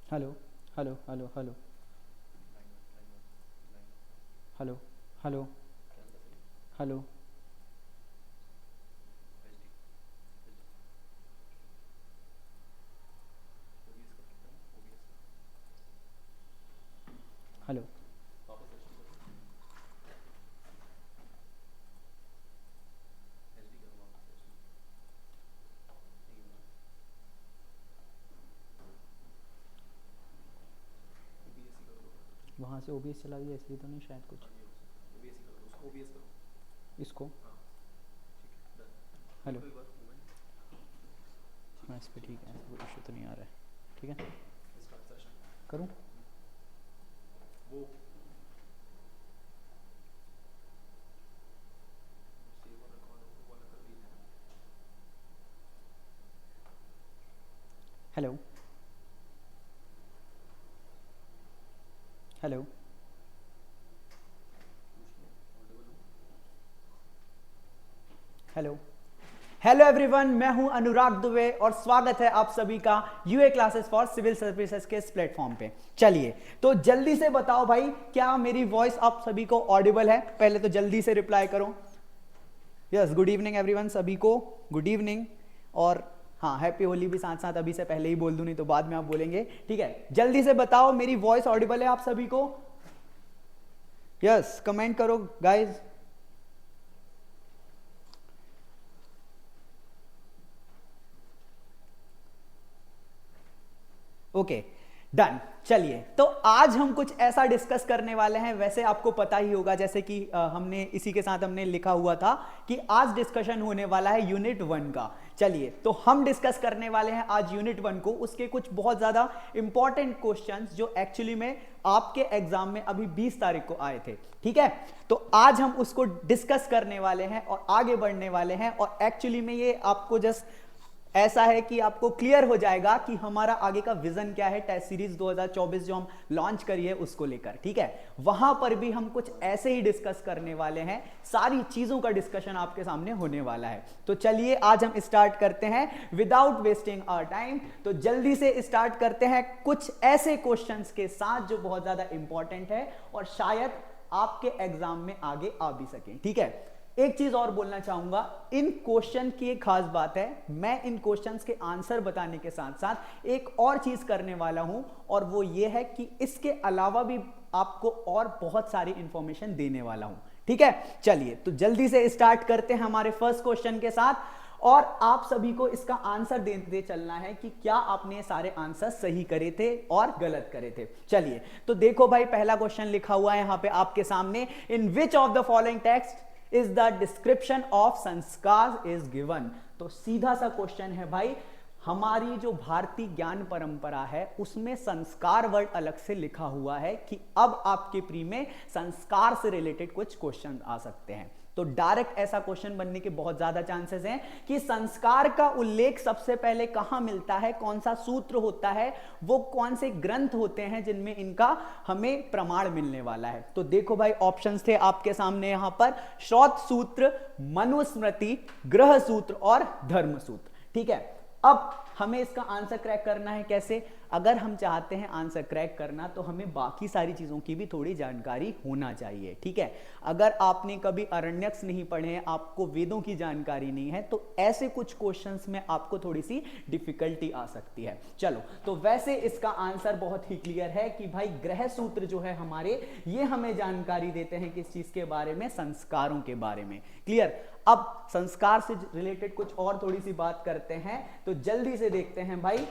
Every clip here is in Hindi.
Hello hello hello hello hello hello hello hello वहाँ से ओबीएस चला गया इसलिए तो नहीं शायद कुछ इसको हेलो हाँ इस पर ठीक है, ऐसा कोई इशू तो नहीं आ रहा है। ठीक है करूँ? Hello hello hello hello everyone, मैं हूं अनुराग दुबे और स्वागत है आप सभी का UA classes for civil services के इस प्लेटफॉर्म पे। चलिए तो जल्दी से बताओ भाई, क्या मेरी वॉइस आप सभी को ऑडिबल है? पहले तो जल्दी से रिप्लाई करो। यस, गुड इवनिंग एवरीवन, सभी को गुड इवनिंग। और हाँ, हैप्पी होली भी साथ साथ अभी से पहले ही बोल दूं, नहीं तो बाद में आप बोलेंगे। ठीक है, जल्दी से बताओ मेरी वॉइस ऑडिबल है आप सभी को? यस, कमेंट करो गाइज। Okay done. चलिए तो आज हम कुछ ऐसा डिस्कस करने वाले हैं। वैसे आपको पता ही होगा, जैसे कि हमने इसी के साथ हमने लिखा हुआ था कि आज डिस्कशन होने वाला है यूनिट 1 का। चलिए तो हम डिस्कस करने वाले हैं आज यूनिट 1 को, उसके कुछ बहुत ज्यादा इंपॉर्टेंट क्वेश्चंस जो एक्चुअली में आपके एग्जाम में अभी 20 तारीख को आए थे। ठीक है, तो आज हम उसको डिस्कस करने वाले हैं और आगे बढ़ने वाले हैं। और एक्चुअली में ये आपको जस्ट ऐसा है कि आपको क्लियर हो जाएगा कि हमारा आगे का विजन क्या है टेस्ट सीरीज 2024 जो हम लॉन्च करी है उसको लेकर। ठीक है, वहां पर भी हम कुछ ऐसे ही डिस्कस करने वाले हैं, सारी चीजों का डिस्कशन आपके सामने होने वाला है। तो चलिए आज हम स्टार्ट करते हैं विदाउट वेस्टिंग आवर टाइम। तो जल्दी से स्टार्ट करते हैं कुछ ऐसे क्वेश्चंस के साथ जो बहुत ज्यादा इंपॉर्टेंट है और शायद आपके एग्जाम में आगे आ भी सके। ठीक है, एक चीज और बोलना चाहूंगा, इन क्वेश्चन की एक खास बात है, मैं इन क्वेश्चंस के आंसर बताने के साथ साथ एक और चीज करने वाला हूं, और वो ये है कि इसके अलावा भी आपको और बहुत सारी इंफॉर्मेशन देने वाला हूं। ठीक है, चलिए तो जल्दी से स्टार्ट करते हैं हमारे फर्स्ट क्वेश्चन के साथ। और आप सभी को इसका आंसर देते चलना है कि क्या आपने सारे आंसर सही करे थे और गलत करे थे। चलिए तो देखो भाई, पहला क्वेश्चन लिखा हुआ है यहां पे आपके सामने, in which of the following text is the description of sanskar is given. तो सीधा सा क्वेश्चन है भाई, हमारी जो भारतीय ज्ञान परंपरा है उसमें संस्कार वर्ड अलग से लिखा हुआ है कि अब आपके प्री में संस्कार से रिलेटेड कुछ क्वेश्चन आ सकते हैं। तो डायरेक्ट ऐसा क्वेश्चन बनने के बहुत ज्यादा चांसेस हैं कि संस्कार का उल्लेख सबसे पहले कहां मिलता है, कौन सा सूत्र होता है, वो कौन से ग्रंथ होते हैं जिनमें इनका हमें प्रमाण मिलने वाला है। तो देखो भाई, ऑप्शंस थे आपके सामने यहां पर, श्रौत सूत्र, मनुस्मृति, गृह सूत्र और धर्म सूत्र। ठीक है, अब हमें इसका आंसर क्रैक करना है कैसे? अगर हम चाहते हैं आंसर क्रैक करना तो हमें बाकी सारी चीजों की भी थोड़ी जानकारी होना चाहिए। ठीक है, अगर आपने कभी अरण्यक्स नहीं पढ़े हैं, आपको वेदों की जानकारी नहीं है, तो ऐसे कुछ क्वेश्चंस में आपको थोड़ी सी डिफिकल्टी आ सकती है। चलो तो वैसे इसका आंसर बहुत ही क्लियर है कि भाई ग्रह सूत्र जो है हमारे, ये हमें जानकारी देते हैं किस चीज के बारे में, संस्कारों के बारे में। क्लियर? अब संस्कार से रिलेटेड कुछ और थोड़ी सी बात करते हैं, तो जल्दी से देखते हैं भाई,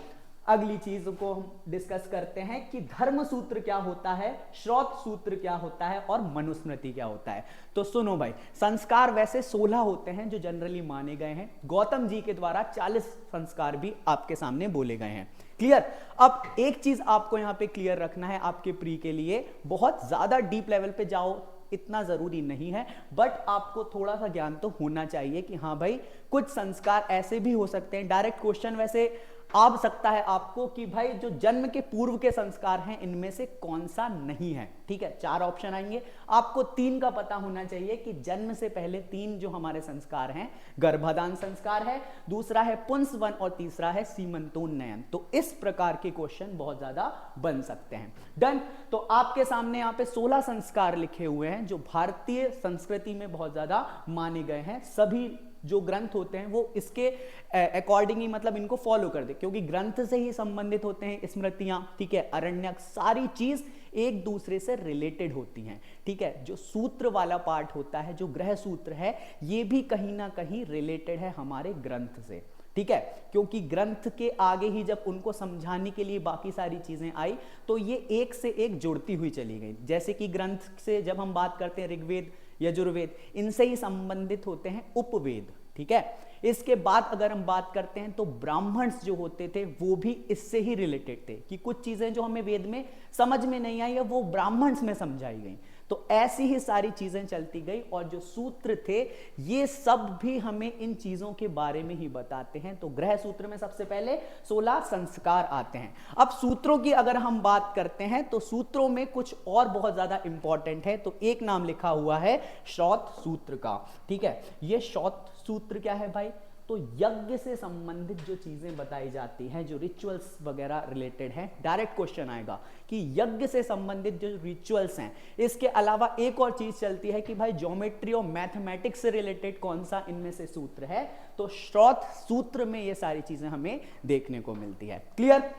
अगली चीज को हम डिस्कस करते हैं कि धर्म सूत्र क्या होता है, श्रौत सूत्र क्या होता है और मनुस्मृति क्या होता है। तो सुनो भाई, संस्कार वैसे 16 होते हैं जो जनरली माने गए हैं, गौतम जी के द्वारा 40 संस्कार भी आपके सामने बोले गए हैं। क्लियर? अब एक चीज आपको यहां पे क्लियर रखना है आपके प्री के लिए, बहुत ज्यादा डीप लेवल पे जाओ इतना जरूरी नहीं है, बट आपको थोड़ा सा ज्ञान तो होना चाहिए कि हाँ भाई कुछ संस्कार ऐसे भी हो सकते हैं। डायरेक्ट क्वेश्चन वैसे आ सकता है आपको कि भाई जो जन्म के पूर्व के संस्कार हैं इनमें से कौन सा नहीं है। ठीक है, 4 ऑप्शन आएंगे, आपको 3 का पता होना चाहिए कि जन्म से पहले 3 जो हमारे संस्कार हैं, गर्भाधान संस्कार है, दूसरा है पुंसवन और तीसरा है सीमंतोन्नयन। तो इस प्रकार के क्वेश्चन बहुत ज्यादा बन सकते हैं। डन। तो आपके सामने यहाँ पे 16 संस्कार लिखे हुए हैं जो भारतीय संस्कृति में बहुत ज्यादा माने गए हैं। सभी जो ग्रंथ होते हैं वो इसके अकॉर्डिंग ही मतलब इनको फॉलो कर दे, क्योंकि ग्रंथ से ही संबंधित होते हैं स्मृतियां। ठीक है, अरण्यक, सारी चीज एक दूसरे से रिलेटेड होती हैं। ठीक है, जो सूत्र वाला पार्ट होता है, जो ग्रह सूत्र है, ये भी कहीं ना कहीं रिलेटेड है हमारे ग्रंथ से। ठीक है, क्योंकि ग्रंथ के आगे ही जब उनको समझाने के लिए बाकी सारी चीजें आई तो ये एक से एक जुड़ती हुई चली गई। जैसे कि ग्रंथ से जब हम बात करते हैं ऋग्वेद, यजुर्वेद, इनसे ही संबंधित होते हैं उपवेद। ठीक है, इसके बाद अगर हम बात करते हैं तो ब्राह्मण्स जो होते थे वो भी इससे ही रिलेटेड थे कि कुछ चीजें जो हमें वेद में समझ में नहीं आई है वो ब्राह्मण्स में समझाई गई। तो ऐसी ही सारी चीजें चलती गई और जो सूत्र थे ये सब भी हमें इन चीजों के बारे में ही बताते हैं। तो ग्रह सूत्र में सबसे पहले 16 संस्कार आते हैं। अब सूत्रों की अगर हम बात करते हैं तो सूत्रों में कुछ और बहुत ज्यादा इंपॉर्टेंट है। तो एक नाम लिखा हुआ है श्रौत सूत्र का। ठीक है, ये श्रौत सूत्र क्या है भाई? तो यज्ञ से संबंधित जो चीजें बताई जाती हैं, जो रिचुअल्स वगैरह रिलेटेड है, डायरेक्ट क्वेश्चन आएगा कि यज्ञ से संबंधित जो रिचुअल्स हैं, इसके अलावा एक और चीज चलती है कि भाई ज्योमेट्री और मैथमेटिक्स से रिलेटेड कौन सा इनमें से सूत्र है। तो श्रौत सूत्र में ये सारी चीजें हमें देखने को मिलती है। क्लियर?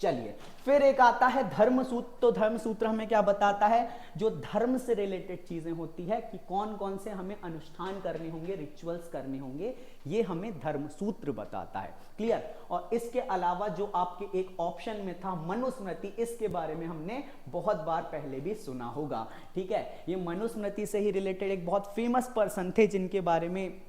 चलिए, फिर एक आता है धर्म सूत्र। तो धर्म सूत्र हमें क्या बताता है? जो धर्म से रिलेटेड चीजें होती है कि कौन कौन से हमें अनुष्ठान करने होंगे, रिचुअल्स करने होंगे, ये हमें धर्म सूत्र बताता है। क्लियर? और इसके अलावा जो आपके एक ऑप्शन में था मनुस्मृति, इसके बारे में हमने बहुत बार पहले भी सुना होगा। ठीक है, ये मनुस्मृति से ही रिलेटेड एक बहुत फेमस पर्सन थे जिनके बारे में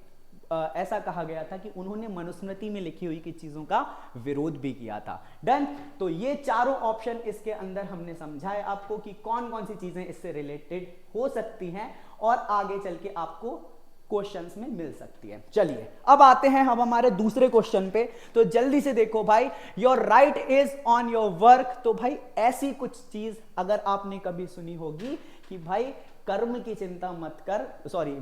ऐसा कहा गया था कि उन्होंने मनुस्मृति में लिखी हुई की चीजों का विरोध भी किया था। डन। तो ये चारों ऑप्शन इसके अंदर हमने समझाए आपको कि कौन कौन सी चीजें इससे रिलेटेड हो सकती हैं और आगे चल के आपको क्वेश्चंस में मिल सकती है। चलिए, अब आते हैं हम हमारे दूसरे क्वेश्चन पे। तो जल्दी से देखो भाई, your right is on your work. तो भाई ऐसी कुछ चीज अगर आपने कभी सुनी होगी कि भाई कर्म की चिंता मत कर,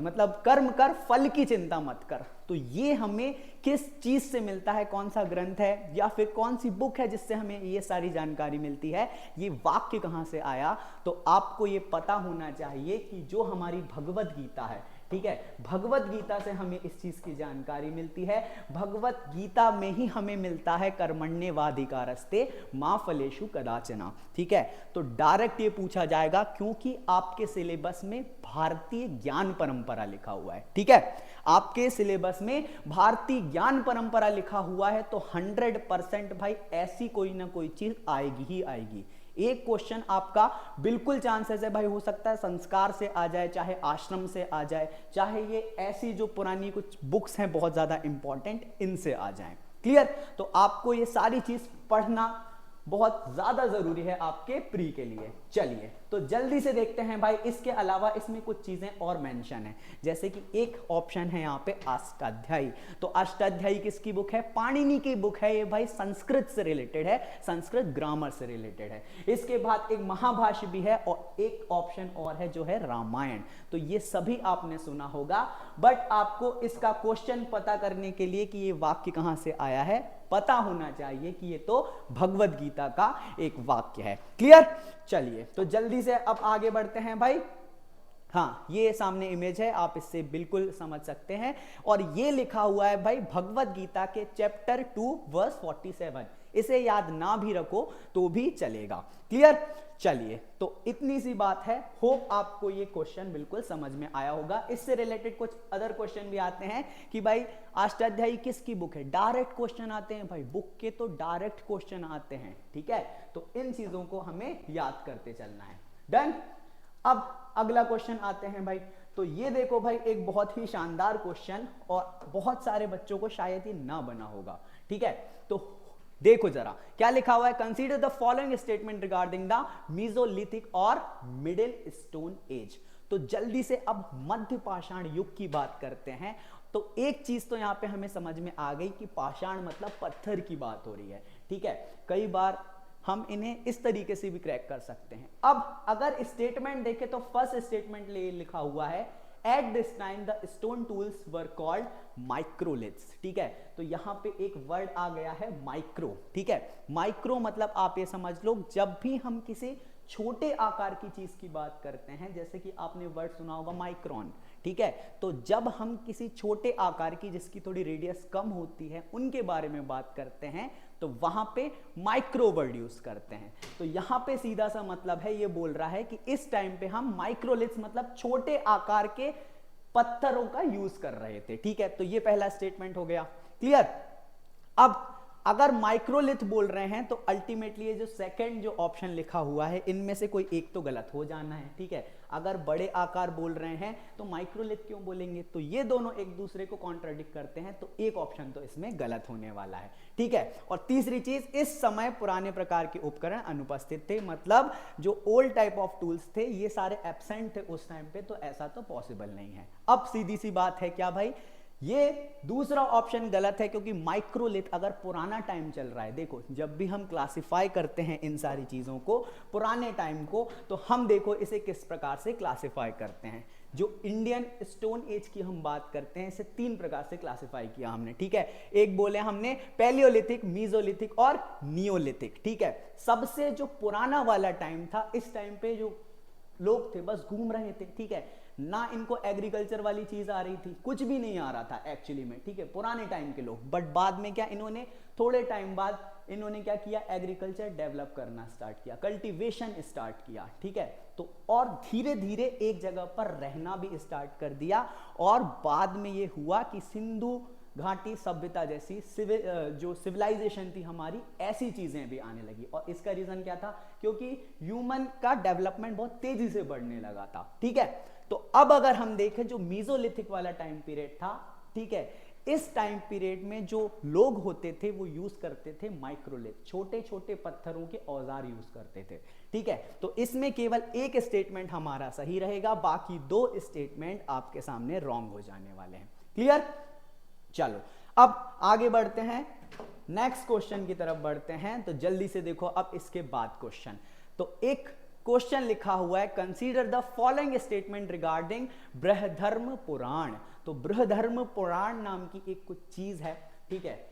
मतलब कर्म कर फल की चिंता मत कर। तो ये हमें किस चीज से मिलता है? कौन सा ग्रंथ है या फिर कौन सी बुक है जिससे हमें ये सारी जानकारी मिलती है? ये वाक्य कहां से आया? तो आपको ये पता होना चाहिए कि जो हमारी भगवत गीता है, ठीक है, भगवत गीता से हमें इस चीज की जानकारी मिलती है। भगवत गीता में ही हमें मिलता है कर्मण्येवाधिकारस्ते मा फलेषु कदाचन। ठीक है, तो डायरेक्ट ये पूछा जाएगा क्योंकि आपके सिलेबस में भारतीय ज्ञान परंपरा लिखा हुआ है। ठीक है, आपके सिलेबस में भारतीय ज्ञान परंपरा लिखा हुआ है तो 100% भाई ऐसी कोई ना कोई चीज आएगी ही आएगी। एक क्वेश्चन आपका बिल्कुल चांसेस है भाई, हो सकता है संस्कार से आ जाए, चाहे आश्रम से आ जाए, चाहे ये ऐसी जो पुरानी कुछ बुक्स हैं बहुत ज्यादा इंपॉर्टेंट, इनसे आ जाए। क्लियर? तो आपको ये सारी चीज पढ़ना बहुत ज्यादा जरूरी है आपके प्री के लिए। चलिए, तो जल्दी से देखते हैं भाई। इसके अलावा इसमें कुछ चीजें और मेंशन है, जैसे कि एक ऑप्शन है यहाँ पे अष्टाध्यायी। तो अष्टाध्यायी किसकी बुक है? पाणिनि की बुक है। ये भाई संस्कृत से रिलेटेड है, संस्कृत ग्रामर से रिलेटेड है। इसके बाद एक महाभाष्य भी है और एक ऑप्शन और है जो है रामायण। तो ये सभी आपने सुना होगा, बट आपको इसका क्वेश्चन पता करने के लिए कि ये वाक्य कहां से आया है पता होना चाहिए कि ये तो भगवत गीता का एक वाक्य है। क्लियर? चलिए, तो जल्दी से अब आगे बढ़ते हैं भाई। हाँ, ये सामने इमेज है, आप इससे बिल्कुल समझ सकते हैं। और ये लिखा हुआ है भाई भगवत गीता के चैप्टर 2 वर्स 47। इसे याद ना भी रखो तो भी चलेगा। क्लियर? चलिए, तो इतनी सी बात है। होप आपको ये क्वेश्चन बिल्कुल समझ में आया होगा। इससे रिलेटेड कुछ अदर क्वेश्चन भी आते हैं कि भाई अष्टाध्यायी किसकी बुक है? डायरेक्ट क्वेश्चन आते हैं भाई, बुक के तो डायरेक्ट क्वेश्चन आते हैं। ठीक है, तो इन चीजों को हमें याद करते चलना है। डन। अब अगला क्वेश्चन आते हैं भाई। तो ये देखो भाई, एक बहुत ही शानदार क्वेश्चन और बहुत सारे बच्चों को शायद ये ना बना होगा। ठीक है, तो देखो जरा क्या लिखा हुआ है। Consider the following statement regarding the Mesolithic और मिडिल स्टोन एज। तो जल्दी से अब मध्य पाषाण युग की बात करते हैं तो एक चीज तो यहाँ पे हमें समझ में आ गई कि पाषाण मतलब पत्थर की बात हो रही है, ठीक है। कई बार हम इन्हें इस तरीके से भी क्रैक कर सकते हैं। अब अगर स्टेटमेंट देखें तो फर्स्ट स्टेटमेंट लिखा हुआ है at this time the stone tools were called microliths, ठीक है। तो यहां पे एक वर्ड आ गया है माइक्रो, ठीक है। माइक्रो मतलब आप ये समझ लो, जब भी हम किसी छोटे आकार की चीज की बात करते हैं, जैसे कि आपने वर्ड सुना होगा माइक्रोन, ठीक है। तो जब हम किसी छोटे आकार की जिसकी थोड़ी रेडियस कम होती है उनके बारे में बात करते हैं तो वहां पे माइक्रो वर्ड यूज करते हैं। तो यहां पे सीधा सा मतलब है, ये बोल रहा है कि इस टाइम पे हम माइक्रोलिथ्स मतलब छोटे आकार के पत्थरों का यूज कर रहे थे, ठीक है। तो ये पहला स्टेटमेंट हो गया, क्लियर। अब अगर माइक्रोलिथ बोल रहे हैं तो अल्टीमेटली ये जो सेकंड जो ऑप्शन लिखा हुआ है इनमें से कोई एक तो गलत हो जाना है, ठीक है। अगर बड़े आकार बोल रहे हैं तो माइक्रोलिथ क्यों बोलेंगे, तो ये दोनों एक दूसरे को कॉन्ट्राडिक्ट करते हैं, तो एक ऑप्शन तो इसमें गलत होने वाला है, ठीक है। और तीसरी चीज, इस समय पुराने प्रकार के उपकरण अनुपस्थित थे, मतलब जो ओल्ड टाइप ऑफ टूल्स थे ये सारे एब्सेंट थे उस टाइम पे, तो ऐसा तो पॉसिबल नहीं है। अब सीधी सी बात है क्या भाई, ये दूसरा ऑप्शन गलत है, क्योंकि माइक्रोलिथ अगर पुराना टाइम चल रहा है, देखो जब भी हम क्लासिफाई करते हैं इन सारी चीजों को पुराने टाइम को, तो हम देखो इसे किस प्रकार से क्लासिफाई करते हैं। जो इंडियन स्टोन एज की हम बात करते हैं इसे 3 प्रकार से क्लासिफाई किया हमने, ठीक है। एक बोले हमने पैलियोलिथिक, मीजोलिथिक और नियोलिथिक, ठीक है। सबसे जो पुराना वाला टाइम था, इस टाइम पे जो लोग थे बस घूम रहे थे, ठीक है। ना इनको एग्रीकल्चर वाली चीज आ रही थी, कुछ भी नहीं आ रहा था एक्चुअली में, ठीक है, पुराने टाइम के लोग। बट बाद में क्या, इन्होंने थोड़े टाइम बाद इन्होंने क्या किया, एग्रीकल्चर डेवलप करना स्टार्ट किया, कल्टीवेशन स्टार्ट किया, ठीक है। तो और धीरे धीरे एक जगह पर रहना भी स्टार्ट कर दिया, और बाद में ये हुआ कि सिंधु घाटी सभ्यता जैसी जो सिविलाइजेशन थी हमारी, ऐसी चीजें भी आने लगी। और इसका रीजन क्या था, क्योंकि ह्यूमन का डेवलपमेंट बहुत तेजी से बढ़ने लगा था, ठीक है। तो अब अगर हम देखें जो मीजोलिथिक वाला टाइम पीरियड था, ठीक है, इस टाइम पीरियड में जो लोग होते थे वो यूज करते थे माइक्रोलिथ, छोटे छोटे पत्थरों के औजार यूज करते थे, ठीक है। तो इसमें केवल एक स्टेटमेंट हमारा सही रहेगा, बाकी 2 स्टेटमेंट आपके सामने रॉन्ग हो जाने वाले हैं, क्लियर। चलो अब आगे बढ़ते हैं, नेक्स्ट क्वेश्चन की तरफ बढ़ते हैं। तो जल्दी से देखो अब इसके बाद क्वेश्चन, तो एक क्वेश्चन लिखा हुआ है, consider the following statement regarding Brihaddharma Purana. तो बृहधर्म पुराण नाम की एक कुछ चीज है, ठीक है।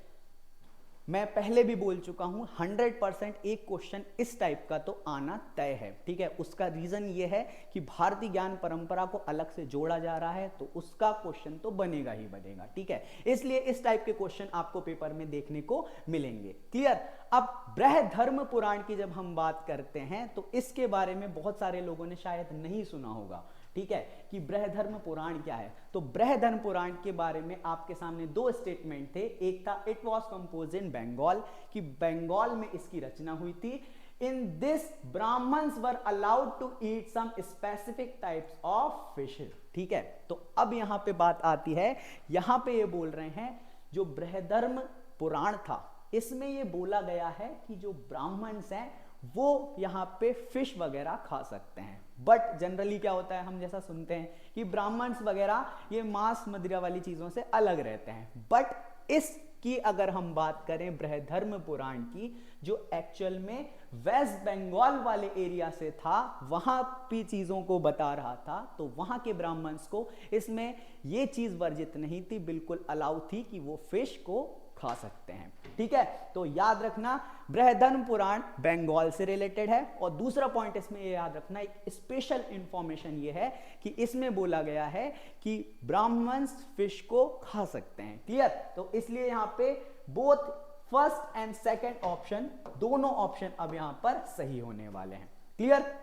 मैं पहले भी बोल चुका हूं 100% एक क्वेश्चन इस टाइप का तो आना तय है, ठीक है। उसका रीजन ये है कि भारतीय ज्ञान परंपरा को अलग से जोड़ा जा रहा है, तो उसका क्वेश्चन तो बनेगा ही बनेगा, ठीक है। इसलिए इस टाइप के क्वेश्चन आपको पेपर में देखने को मिलेंगे, क्लियर। अब बृहधर्म पुराण की जब हम बात करते हैं तो इसके बारे में बहुत सारे लोगों ने शायद नहीं सुना होगा, ठीक है, कि बृहधर्म पुराण क्या है। तो बृहधर्म पुराण के बारे में आपके सामने 2 स्टेटमेंट थे। एक था it was composed in Bengal, कि बंगाल में इसकी रचना हुई थी। In this Brahmins were allowed to eat some specific types of fishes, ठीक है। तो अब यहां पे बात आती है, यहां पे ये बोल रहे हैं जो बृहधर्म पुराण था इसमें ये बोला गया है कि जो ब्राह्मण्स हैं वो यहाँ पे फिश वगैरह खा सकते हैं। बट जनरली क्या होता है, हम जैसा सुनते हैं कि ब्राह्मण्स वगैरह ये मांस मदिरा वाली चीजों से अलग रहते हैं। बट इसकी अगर हम बात करें बृहधर्म पुराण की, जो एक्चुअल में वेस्ट बंगाल वाले एरिया से था, वहां भी चीजों को बता रहा था, तो वहां के ब्राह्मण्स को इसमें ये चीज वर्जित नहीं थी, बिल्कुल अलाउ थी कि वो फिश को खा सकते हैं, ठीक है। तो याद रखना बृहधर्म पुराण बंगाल से रिलेटेड है। और दूसरा पॉइंट इसमें ये याद रखना, एक स्पेशल इंफॉर्मेशन ये है कि इसमें बोला गया है कि ब्राह्मण्स फिश को खा सकते हैं, क्लियर। तो इसलिए यहां पे both first and second option, दोनों ऑप्शन अब यहां पर सही होने वाले हैं, क्लियर।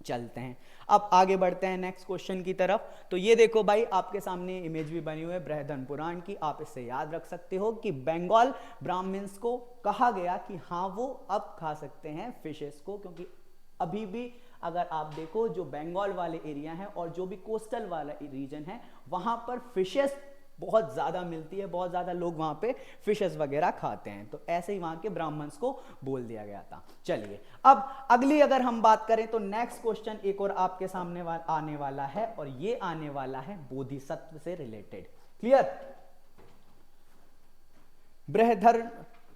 चलते हैं अब आगे बढ़ते हैं नेक्स्ट क्वेश्चन की तरफ। तो ये देखो भाई, आपके सामने इमेज भी बनी हुई है बृहधर्म पुराण की, आप इससे याद रख सकते हो कि बंगाल ब्राह्मण्स को कहा गया कि हाँ वो अब खा सकते हैं फिशेस को, क्योंकि अभी भी अगर आप देखो जो बंगाल वाले एरिया हैं और जो भी कोस्टल वाला रीजन है वहां पर फिशेस बहुत ज्यादा मिलती है, बहुत ज्यादा लोग वहां पे फिशेस वगैरह खाते हैं। तो ऐसे ही वहां के ब्राह्मण्स को बोल दिया गया था। चलिए अब अगली अगर हम बात करें तो नेक्स्ट क्वेश्चन एक और आपके सामने आने वाला है, और ये आने वाला है बोधिसत्व से रिलेटेड, क्लियर।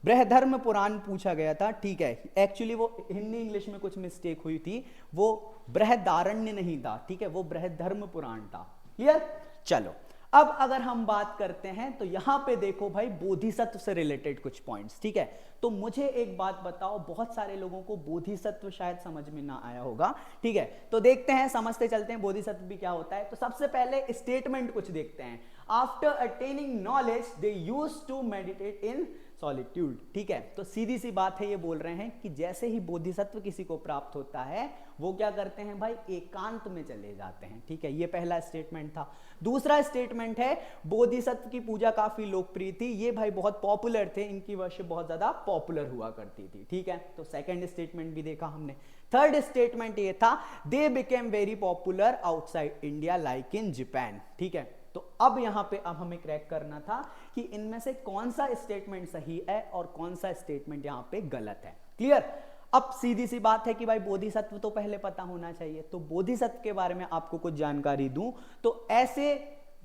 बृहधर्म पुराण पूछा गया था, ठीक है। एक्चुअली वो हिंदी इंग्लिश में कुछ मिस्टेक हुई थी, वो बृहदारण्य नहीं था, ठीक है, वो बृहधर्म पुराण था। क्लियर। चलो अब अगर हम बात करते हैं तो यहां पे देखो भाई बोधिसत्व से रिलेटेड कुछ पॉइंट्स, ठीक है। तो मुझे एक बात बताओ, बहुत सारे लोगों को बोधिसत्व शायद समझ में ना आया होगा, ठीक है। तो देखते हैं, समझते चलते हैं बोधिसत्व भी क्या होता है। तो सबसे पहले स्टेटमेंट कुछ देखते हैं। After attaining knowledge they used to meditate in solitude, ठीक है। तो सीधी सी बात है, ये बोल रहे हैं कि जैसे ही बोधिसत्व किसी को प्राप्त होता है वो क्या करते हैं भाई, एकांत में चले जाते हैं, ठीक है। ये पहला स्टेटमेंट था। दूसरा स्टेटमेंट है बोधिसत्व की पूजा काफी लोकप्रिय थी, ये भाई बहुत पॉपुलर थे, इनकी वर्शिप बहुत ज्यादा पॉपुलर हुआ करती थी, ठीक है। तो सेकंड स्टेटमेंट भी देखा हमने। थर्ड स्टेटमेंट ये था, they became very popular outside India like in Japan, ठीक है। तो अब यहां पे अब हमें क्रैक करना था कि इनमें से कौन सा स्टेटमेंट सही है और कौन सा स्टेटमेंट यहां पे गलत है। क्लियर। अब सीधी सी बात है कि भाई बोधिसत्व तो पहले पता होना चाहिए। तो बोधिसत्व के बारे में आपको कुछ जानकारी दूं तो ऐसे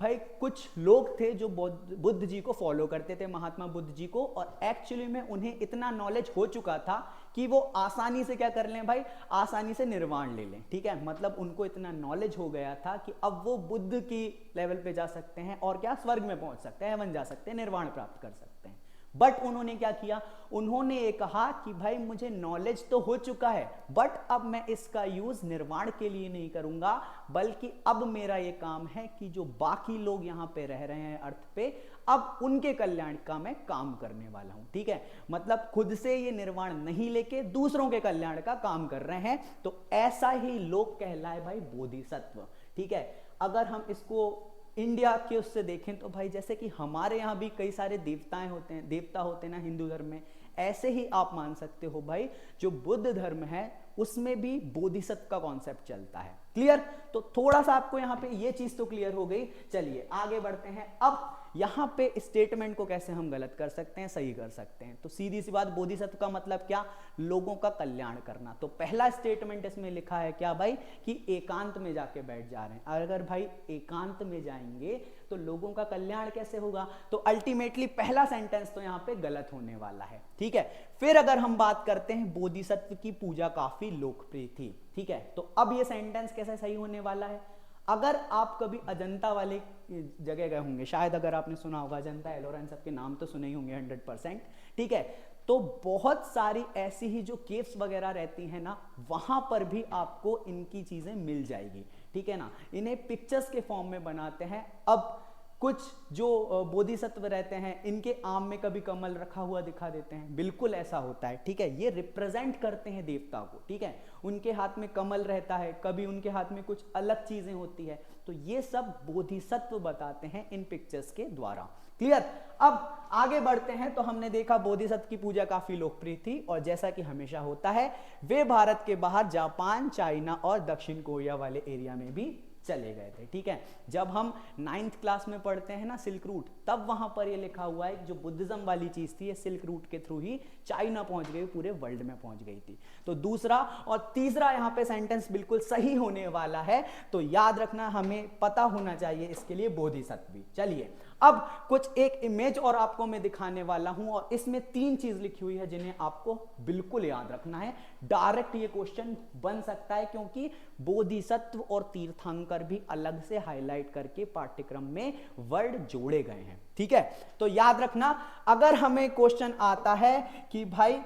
भाई कुछ लोग थे जो बुद्ध जी को फॉलो करते थे, महात्मा बुद्ध जी को, और एक्चुअली में उन्हें इतना नॉलेज हो चुका था कि वो आसानी से क्या कर लें भाई, आसानी से निर्वाण ले लें, ठीक है। मतलब उनको इतना नॉलेज हो गया था कि अब वो बुद्ध की लेवल पे जा सकते हैं और क्या स्वर्ग में पहुंच सकते हैं, हेवन जा सकते हैं, निर्वाण प्राप्त कर सकते हैं। बट उन्होंने क्या किया, उन्होंने ये कहा कि भाई मुझे नॉलेज तो हो चुका है, बट अब मैं इसका यूज निर्वाण के लिए नहीं करूंगा, बल्कि अब मेरा ये काम है कि जो बाकी लोग यहां पे रह रहे हैं अर्थ पे, अब उनके कल्याण का मैं काम करने वाला हूं, ठीक है। मतलब खुद से ये निर्वाण नहीं लेके दूसरों के कल्याण का काम कर रहे हैं। तो ऐसा ही लोग कहलाए भाई बोधिसत्व, ठीक है। अगर हम इसको इंडिया के उससे देखें तो भाई जैसे कि हमारे यहाँ भी कई सारे देवताएं होते हैं, देवता होते हैं ना हिंदू धर्म में, ऐसे ही आप मान सकते हो भाई जो बुद्ध धर्म है उसमें भी बोधिसत्व का कॉन्सेप्ट चलता है। क्लियर। तो थोड़ा सा आपको यहाँ पे ये चीज तो क्लियर हो गई। चलिए आगे बढ़ते हैं। अब यहाँ पे स्टेटमेंट को कैसे हम गलत कर सकते हैं, सही कर सकते हैं। तो सीधी सी बात, बोधिसत्व का मतलब क्या, लोगों का कल्याण करना। तो पहला स्टेटमेंट इसमें लिखा है क्या भाई, कि एकांत में जाके बैठ जा रहे हैं। अगर भाई एकांत में जाएंगे तो लोगों का कल्याण कैसे होगा, तो अल्टीमेटली पहला सेंटेंस तो यहाँ पे गलत होने वाला है, ठीक है। फिर अगर हम बात करते हैं बोधिसत्व की पूजा काफी लोकप्रिय थी, ठीक है। तो अब ये सेंटेंस कैसे सही होने वाला है, अगर आप कभी अजंता वाले जगह गए होंगे, शायद अगर आपने सुना होगा अजंता, एलोरा, इन सबके नाम तो सुने ही होंगे 100%, ठीक है। तो बहुत सारी ऐसी ही जो केव्स वगैरह रहती हैं ना, वहां पर भी आपको इनकी चीजें मिल जाएगी, ठीक है ना। इन्हें पिक्चर्स के फॉर्म में बनाते हैं। अब कुछ जो बोधिसत्व रहते हैं इनके आम में कभी कमल रखा हुआ दिखा देते हैं, बिल्कुल ऐसा होता है, ठीक है। ये रिप्रेजेंट करते हैं देवता को, ठीक है। उनके हाथ में कमल रहता है, कभी उनके हाथ में कुछ अलग चीजें होती है। तो ये सब बोधिसत्व बताते हैं इन पिक्चर्स के द्वारा। क्लियर। अब आगे बढ़ते हैं। तो हमने देखा बोधिसत्व की पूजा काफी लोकप्रिय थी, और जैसा कि हमेशा होता है वे भारत के बाहर जापान, चाइना और दक्षिण कोरिया वाले एरिया में भी चले गए थे, ठीक है। जब हम 9th क्लास में पढ़ते हैं ना सिल्क रूट, तब वहां पर ये लिखा हुआ है कि जो बुद्धिज्म वाली चीज थी ये सिल्क रूट के थ्रू ही चाइना पहुंच गई, पूरे वर्ल्ड में पहुंच गई थी। तो दूसरा और तीसरा यहाँ पे सेंटेंस बिल्कुल सही होने वाला है। तो याद रखना, हमें पता होना चाहिए इसके लिए बोधिसत्व भी। चलिए अब कुछ एक इमेज और आपको मैं दिखाने वाला हूं, और इसमें 3 चीज लिखी हुई है जिन्हें आपको बिल्कुल याद रखना है। डायरेक्ट ये क्वेश्चन बन सकता है, क्योंकि बोधिसत्व और तीर्थंकर भी अलग से हाईलाइट करके पाठ्यक्रम में वर्ड जोड़े गए हैं, ठीक है। तो याद रखना, अगर हमें क्वेश्चन आता है कि भाई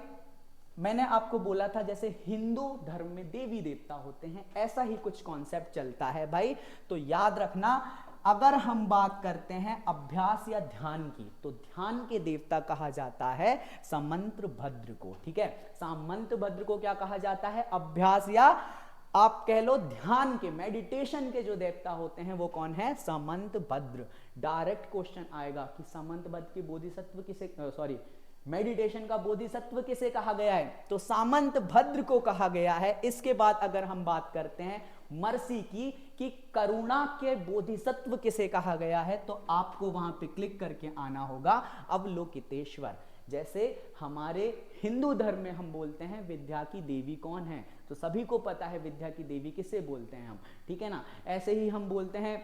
मैंने आपको बोला था जैसे हिंदू धर्म में देवी देवता होते हैं, ऐसा ही कुछ कॉन्सेप्ट चलता है भाई। तो याद रखना, अगर हम बात करते हैं अभ्यास या ध्यान की, तो ध्यान के देवता कहा जाता है सामंत भद्र को, ठीक है। सामंत भद्र को क्या कहा जाता है, अभ्यास या आप कह लो ध्यान के, मेडिटेशन के जो देवता होते हैं वो कौन है, सामंत भद्र। डायरेक्ट क्वेश्चन आएगा कि सामंत भद्र के बोधिसत्व किसे, मेडिटेशन का बोधिसत्व किसे कहा गया है, तो सामंत भद्र को कहा गया है। इसके बाद अगर हम बात करते हैं मर्सी की, कि करुणा के बोधिसत्व किसे कहा गया है, तो आपको वहां पे क्लिक करके आना होगा अवलोकितेश्वर। जैसे हमारे हिंदू धर्म में हम बोलते हैं विद्या की देवी कौन है, तो सभी को पता है विद्या की देवी किसे बोलते हैं हम, ठीक है ना। ऐसे ही हम बोलते हैं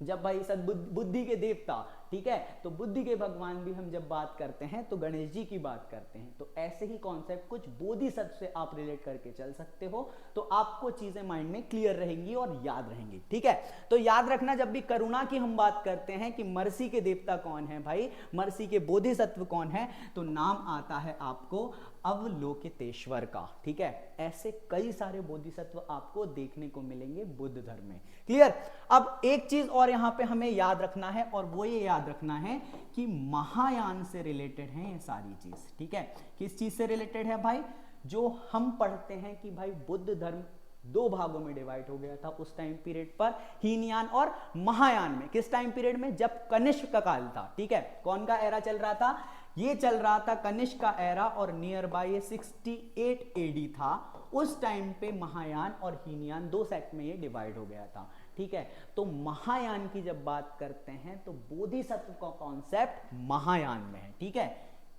जब भाई बुद्धि के देवता, ठीक है, तो बुद्धि के भगवान भी हम जब बात करते हैं तो गणेश जी की बात करते हैं। तो ऐसे ही कॉन्सेप्ट कुछ बोधिसत्व से आप रिलेट करके चल सकते हो, तो आपको चीजें माइंड में क्लियर रहेंगी और याद रहेंगी, ठीक है। तो याद रखना, जब भी करुणा की हम बात करते हैं कि मर्सी के देवता कौन है भाई, मर्सी के बोधिसत्व कौन है, तो नाम आता है आपको अवलोकितेश्वर का, ठीक है। ऐसे कई सारे बोधिसत्व आपको देखने को मिलेंगे बुद्ध धर्म में, क्लियर। अब एक चीज और यहां पे हमें याद रखना है, और वो ये याद रखना है कि महायान से रिलेटेड है ये सारी चीज, ठीक है। किस चीज से रिलेटेड है भाई, जो हम पढ़ते हैं कि भाई बुद्ध धर्म दो भागों में डिवाइड हो गया था उस टाइम पीरियड पर, हीनयान और महायान में। किस टाइम पीरियड में, जब कनिष्क का काल था, ठीक है। कौन का एरा चल रहा था, ये चल रहा था कनिष्क का एरा, और नियर बाय ये 68 एडी था। उस टाइम पे महायान और हीनयान दो सेक्ट में ये डिवाइड हो गया था, ठीक है। तो महायान की जब बात करते हैं तो बोधिसत्व का कॉन्सेप्ट महायान में है, ठीक है।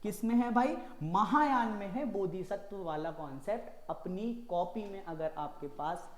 किस में है भाई, महायान में है बोधिसत्व वाला कॉन्सेप्ट। अपनी कॉपी में अगर आपके पास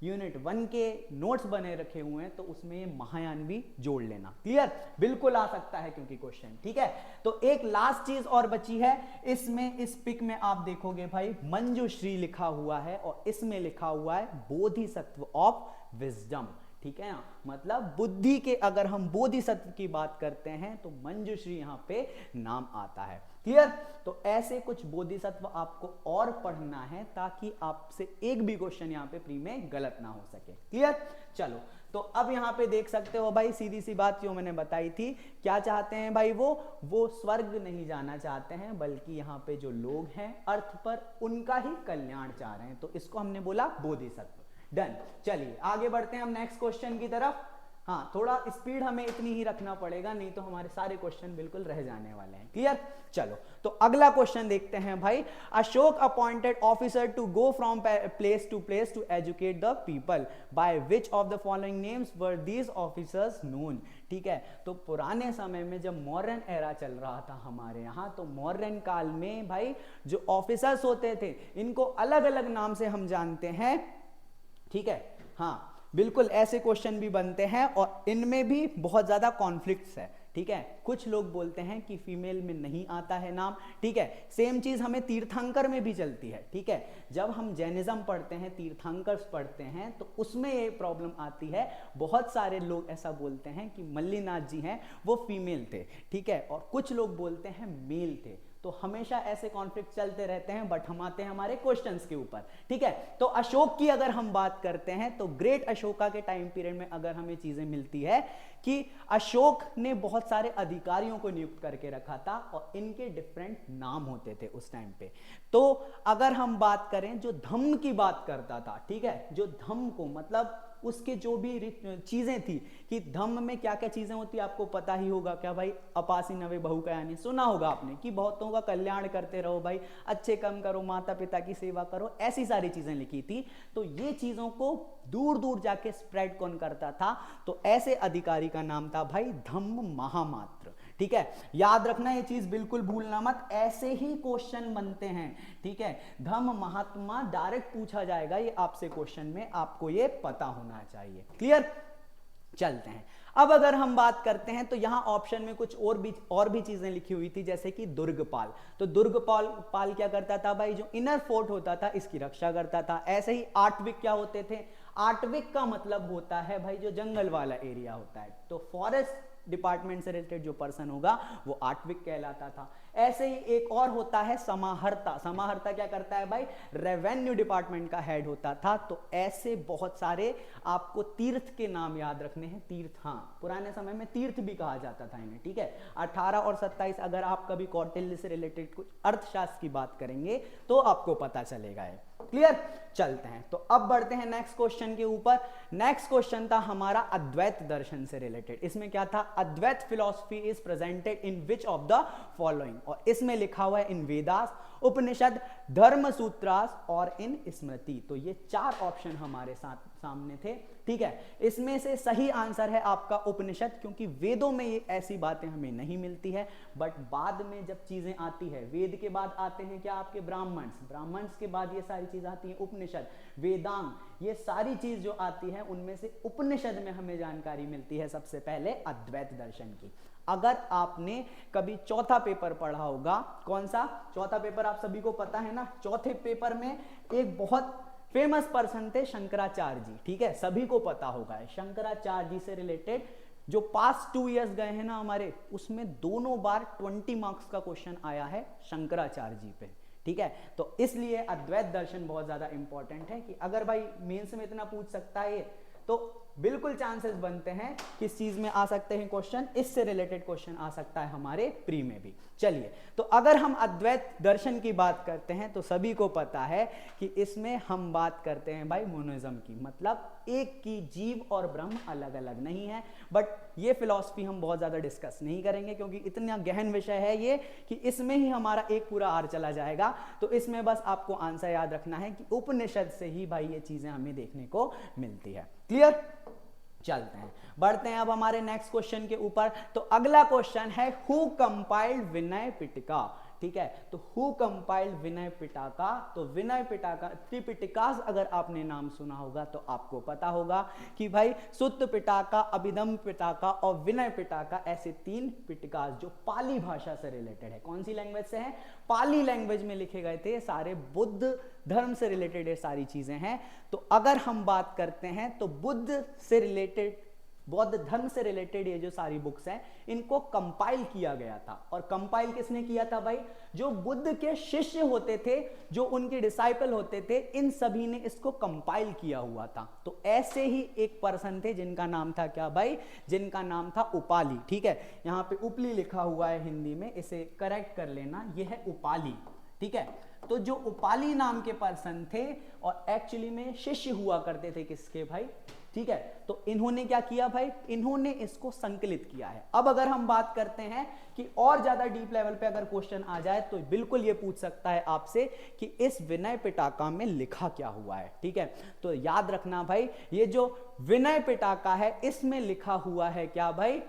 यूनिट 1 के नोट्स बने रखे हुए हैं तो उसमें ये महायान भी जोड़ लेना, क्लियर। बिल्कुल आ सकता है क्योंकि क्वेश्चन, ठीक है। तो एक लास्ट चीज और बची है इसमें, इस पिक में आप देखोगे भाई मंजुश्री लिखा हुआ है, और इसमें लिखा हुआ है बोधिसत्व ऑफ विजडम, ठीक है ना। मतलब बुद्धि के अगर हम बोधिसत्व की बात करते हैं तो मंजुश्री यहां पे नाम आता है, क्लियर। तो ऐसे कुछ बोधिसत्व आपको और पढ़ना है ताकि आपसे एक भी क्वेश्चन यहां पे प्री में गलत ना हो सके, क्लियर। चलो, तो अब यहां पे देख सकते हो भाई, सीधी सी बात जो मैंने बताई थी, क्या चाहते हैं भाई, वो स्वर्ग नहीं जाना चाहते हैं, बल्कि यहां पे जो लोग हैं अर्थ पर उनका ही कल्याण चाह रहे हैं, तो इसको हमने बोला बोधिसत्व। डन, चलिए आगे बढ़ते हैं हम नेक्स्ट क्वेश्चन की तरफ। हाँ, थोड़ा स्पीड हमें इतनी ही रखना पड़ेगा, नहीं तो हमारे सारे क्वेश्चन बिल्कुल रह जाने वाले हैं, क्लियर। चलो, तो अगला क्वेश्चन देखते हैं भाई। Ashok appointed officer to go from place to educate the people, by which of the following names were these officers known, ठीक है। तो पुराने समय में जब मॉडर्न एरा चल रहा था हमारे यहाँ, तो मॉडर्न काल में भाई जो ऑफिसर्स होते थे इनको अलग अलग नाम से हम जानते हैं, ठीक है। हाँ, बिल्कुल ऐसे क्वेश्चन भी बनते हैं और इनमें भी बहुत ज्यादा कॉन्फ्लिक्ट्स है, ठीक है। कुछ लोग बोलते हैं कि फीमेल में नहीं आता है नाम, ठीक है। सेम चीज हमें तीर्थंकर में भी चलती है, ठीक है। जब हम जैनिज्म पढ़ते हैं, तीर्थंकर्स पढ़ते हैं, तो उसमें ये प्रॉब्लम आती है। बहुत सारे लोग ऐसा बोलते हैं कि मल्लीनाथ जी हैं वो फीमेल थे, ठीक है, और कुछ लोग बोलते हैं मेल थे। तो हमेशा ऐसे कॉन्फ्लिक्ट चलते रहते हैं, बट हम आते हैं हमारे क्वेश्चंस के ऊपर, ठीक है। तो अशोक की अगर हम बात करते हैं तो ग्रेट अशोका के टाइम पीरियड में अगर हमें चीजें मिलती है कि अशोक ने बहुत सारे अधिकारियों को नियुक्त करके रखा था और इनके डिफरेंट नाम होते थे उस टाइम पे। तो अगर हम बात करें, जो धम्म की बात करता था, ठीक है, जो धम्म को मतलब उसके जो भी चीजें थी कि धम्म में क्या क्या चीजें होती है आपको पता ही होगा, क्या भाई, अपासी नवे बहू का, यानी सुना होगा आपने कि बहुतों का कल्याण करते रहो भाई, अच्छे काम करो, माता पिता की सेवा करो, ऐसी सारी चीजें लिखी थी। तो ये चीजों को दूर दूर जाके स्प्रेड कौन करता था, तो ऐसे अधिकारी का नाम था भाई धम्म महामात्र, ठीक है। याद रखना ये चीज बिल्कुल भूलना मत, ऐसे ही क्वेश्चन बनते हैं, ठीक है। धम्म महात्मा डायरेक्ट पूछा जाएगा ये आपसे क्वेश्चन में, आपको ये पता होना चाहिए, क्लियर। चलते हैं अब अगर हम बात करते हैं तो यहां ऑप्शन में कुछ और भी चीजें लिखी हुई थी, जैसे कि दुर्गपाल। तो दुर्गपाल क्या करता था भाई, जो इनर फोर्ट होता था इसकी रक्षा करता था। ऐसे ही आर्टविक क्या होते थे, आर्टविक का मतलब होता है भाई जो जंगल वाला एरिया होता है, तो फॉरेस्ट डिपार्टमेंट से रिलेटेड जो पर्सन होगा वो आर्टविक कहलाता था। ऐसे ही एक और होता है समाहर्ता। समाहर्ता क्या करता है भाई, रेवेन्यू डिपार्टमेंट का हेड होता था। तो ऐसे बहुत सारे आपको तीर्थ के नाम याद रखने हैं। तीर्थ, हाँ, पुराने समय में तीर्थ भी कहा जाता था इन्हें, ठीक है। 18 और 27 अगर आप कभी कौटिल्य से रिलेटेड कुछ अर्थशास्त्र की बात करेंगे तो आपको पता चलेगा, क्लियर। चलते हैं, तो अब बढ़ते हैं नेक्स्ट क्वेश्चन के ऊपर। नेक्स्ट क्वेश्चन था हमारा अद्वैत दर्शन से रिलेटेड। इसमें क्या था, Advaita philosophy is presented in which of the following, और इसमें लिखा हुआ है इन वेदास, उपनिषद, धर्म सूत्रास और इन स्मृति। तो ये चार ऑप्शन हमारे सामने थे, ठीक है। इसमें से सही आंसर है आपका उपनिषद, क्योंकि वेदों में ये ऐसी बातें हमें नहीं मिलती है, बट बाद में जब चीजें आती है, वेद के बाद आते हैं क्या आपके ब्राह्मण्स, ब्राह्मण्स के बाद ये सारी चीज आती है उपनिषद, वेदांग, ये सारी चीज जो आती है उनमें से उपनिषद में हमें जानकारी मिलती है सबसे पहले अद्वैत दर्शन की। अगर आपने कभी चौथा पेपर पढ़ा होगा, कौन सा चौथा पेपर आप सभी को पता है ना, चौथे पेपर में एक बहुत फेमस पर्सन थे शंकराचार्य जी, ठीक है, सभी को पता होगा। शंकराचार्य जी से रिलेटेड जो पास्ट 2 इयर्स गए हैं ना हमारे, उसमें दोनों बार 20 मार्क्स का क्वेश्चन आया है शंकराचार्य जी पे, ठीक है। तो इसलिए अद्वैत दर्शन बहुत ज्यादा इंपॉर्टेंट है कि अगर भाई मेंस में इतना पूछ सकता है ये, तो बिल्कुल चांसेस बनते हैं किस चीज में आ सकते हैं क्वेश्चन, इससे रिलेटेड क्वेश्चन आ सकता है हमारे प्री में भी। चलिए, तो अगर हम अद्वैत दर्शन की बात करते हैं तो सभी को पता है कि इसमें हम बात करते हैं भाई मोनोइज्म की, मतलब एक की जीव और ब्रह्म अलग अलग नहीं है। बट ये फिलॉसफी हम बहुत ज्यादा डिस्कस नहीं करेंगे, क्योंकि इतना गहन विषय है ये कि इसमें ही हमारा एक पूरा आर चला जाएगा। तो इसमें बस आपको आंसर याद रखना है कि उपनिषद से ही भाई ये चीजें हमें देखने को मिलती है। क्लियर? चलते हैं, बढ़ते हैं अब हमारे नेक्स्ट क्वेश्चन के ऊपर। तो अगला क्वेश्चन है हु कंपाइल्ड विनय पिटका, ठीक है। तो हु कंपाइल्ड विनय पिटका, तो विनय पिटका, त्रिपिटकास अगर आपने नाम सुना होगा तो आपको पता होगा कि भाई सुत्त पिटका, अभिधम पिटका और विनय पिटका, ऐसे 3 पिटकास जो पाली भाषा से रिलेटेड है। कौन सी लैंग्वेज से है? पाली लैंग्वेज में लिखे गए थे, सारे बुद्ध धर्म से रिलेटेड ये सारी चीजें हैं। तो अगर हम बात करते हैं तो बुद्ध से रिलेटेड, बौद्ध धर्म से रिलेटेड ये जो सारी बुक्स हैं, इनको कंपाइल किया गया था। और कंपाइल किसने किया था भाई? जो बुद्ध के शिष्य होते थे, जो उनके डिसाइपल होते थे, इन सभी ने इसको कंपाइल किया हुआ था। तो ऐसे ही एक पर्सन थे जिनका नाम था क्या भाई? जिनका नाम था उपाली, ठीक है। यहां पे उपली लिखा हुआ है हिंदी में, इसे करेक्ट कर लेना, ये है उपाली, ठीक है। तो जो उपाली नाम के पर्सन थे और एक्चुअली में शिष्य हुआ करते थे किसके भाई, ठीक है। तो इन्होंने क्या किया भाई? इन्होंने इसको संकलित किया है। अब अगर हम बात करते हैं कि और ज्यादा डीप लेवल पे अगर क्वेश्चन आ जाए तो बिल्कुल ये पूछ सकता है आपसे कि इस विनय पिटका में लिखा क्या हुआ है, ठीक है। तो याद रखना भाई, ये जो विनय पिटका है इसमें लिखा हुआ है क्या भाई?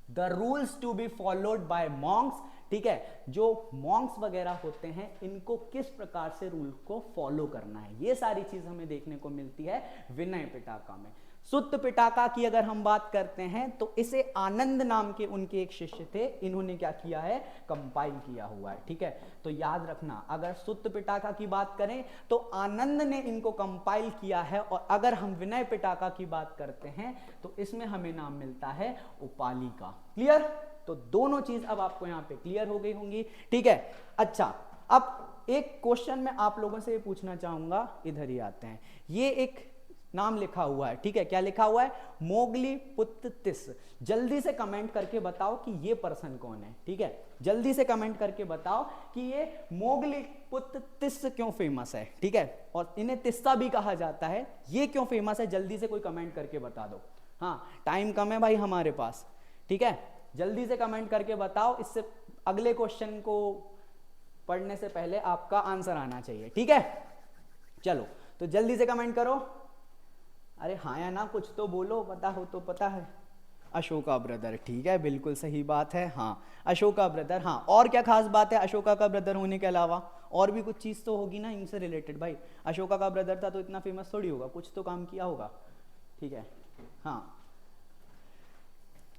The rules to be followed by monks, ठीक है। जो मॉन्क्स वगैरह होते हैं इनको किस प्रकार से रूल को फॉलो करना है, ये सारी चीज हमें देखने को मिलती है विनय पिटका में। सुत्त पिटका की अगर हम बात करते हैं तो इसे आनंद नाम के उनके एक शिष्य थे, इन्होंने क्या किया है? कंपाइल किया हुआ है, ठीक है। तो याद रखना, अगर सुत्त पिटका की बात करें तो आनंद ने इनको कंपाइल किया है, और अगर हम विनय पिटका की बात करते हैं तो इसमें हमें नाम मिलता है उपाली का। क्लियर? तो दोनों चीज अब आपको यहां पे क्लियर हो गई होंगी, ठीक है। अच्छा, अब एक क्वेश्चन मैं आप लोगों से ये पूछना चाहूंगा, इधर ही आते हैं। ये एक नाम लिखा हुआ है, ठीक है, क्या लिखा हुआ है? मोगली पुत्र तिस। जल्दी से कमेंट करके बताओ कि ये पर्सन कौन है, ठीक है। जल्दी से कमेंट करके बताओ कि ये मोगली पुत्र तिस क्यों फेमस है, ठीक है, और इन्हें तिस्सा भी कहा जाता है, ये क्यों फेमस है? जल्दी से कोई कमेंट करके बता दो। हाँ, टाइम कम है भाई हमारे पास, ठीक है, जल्दी से कमेंट करके बताओ, इससे अगले क्वेश्चन को पढ़ने से पहले आपका आंसर आना चाहिए, ठीक है। चलो, तो जल्दी से कमेंट करो। अरे हाँ या ना कुछ तो बोलो, पता हो तो पता है। अशोका ब्रदर, ठीक है, बिल्कुल सही बात है। हाँ, अशोका ब्रदर। हाँ, और क्या खास बात है अशोका का ब्रदर होने के अलावा? और भी कुछ चीज तो होगी ना इनसे रिलेटेड भाई। अशोका का ब्रदर था तो इतना फेमस थोड़ी होगा, कुछ तो काम किया होगा, ठीक है। हाँ,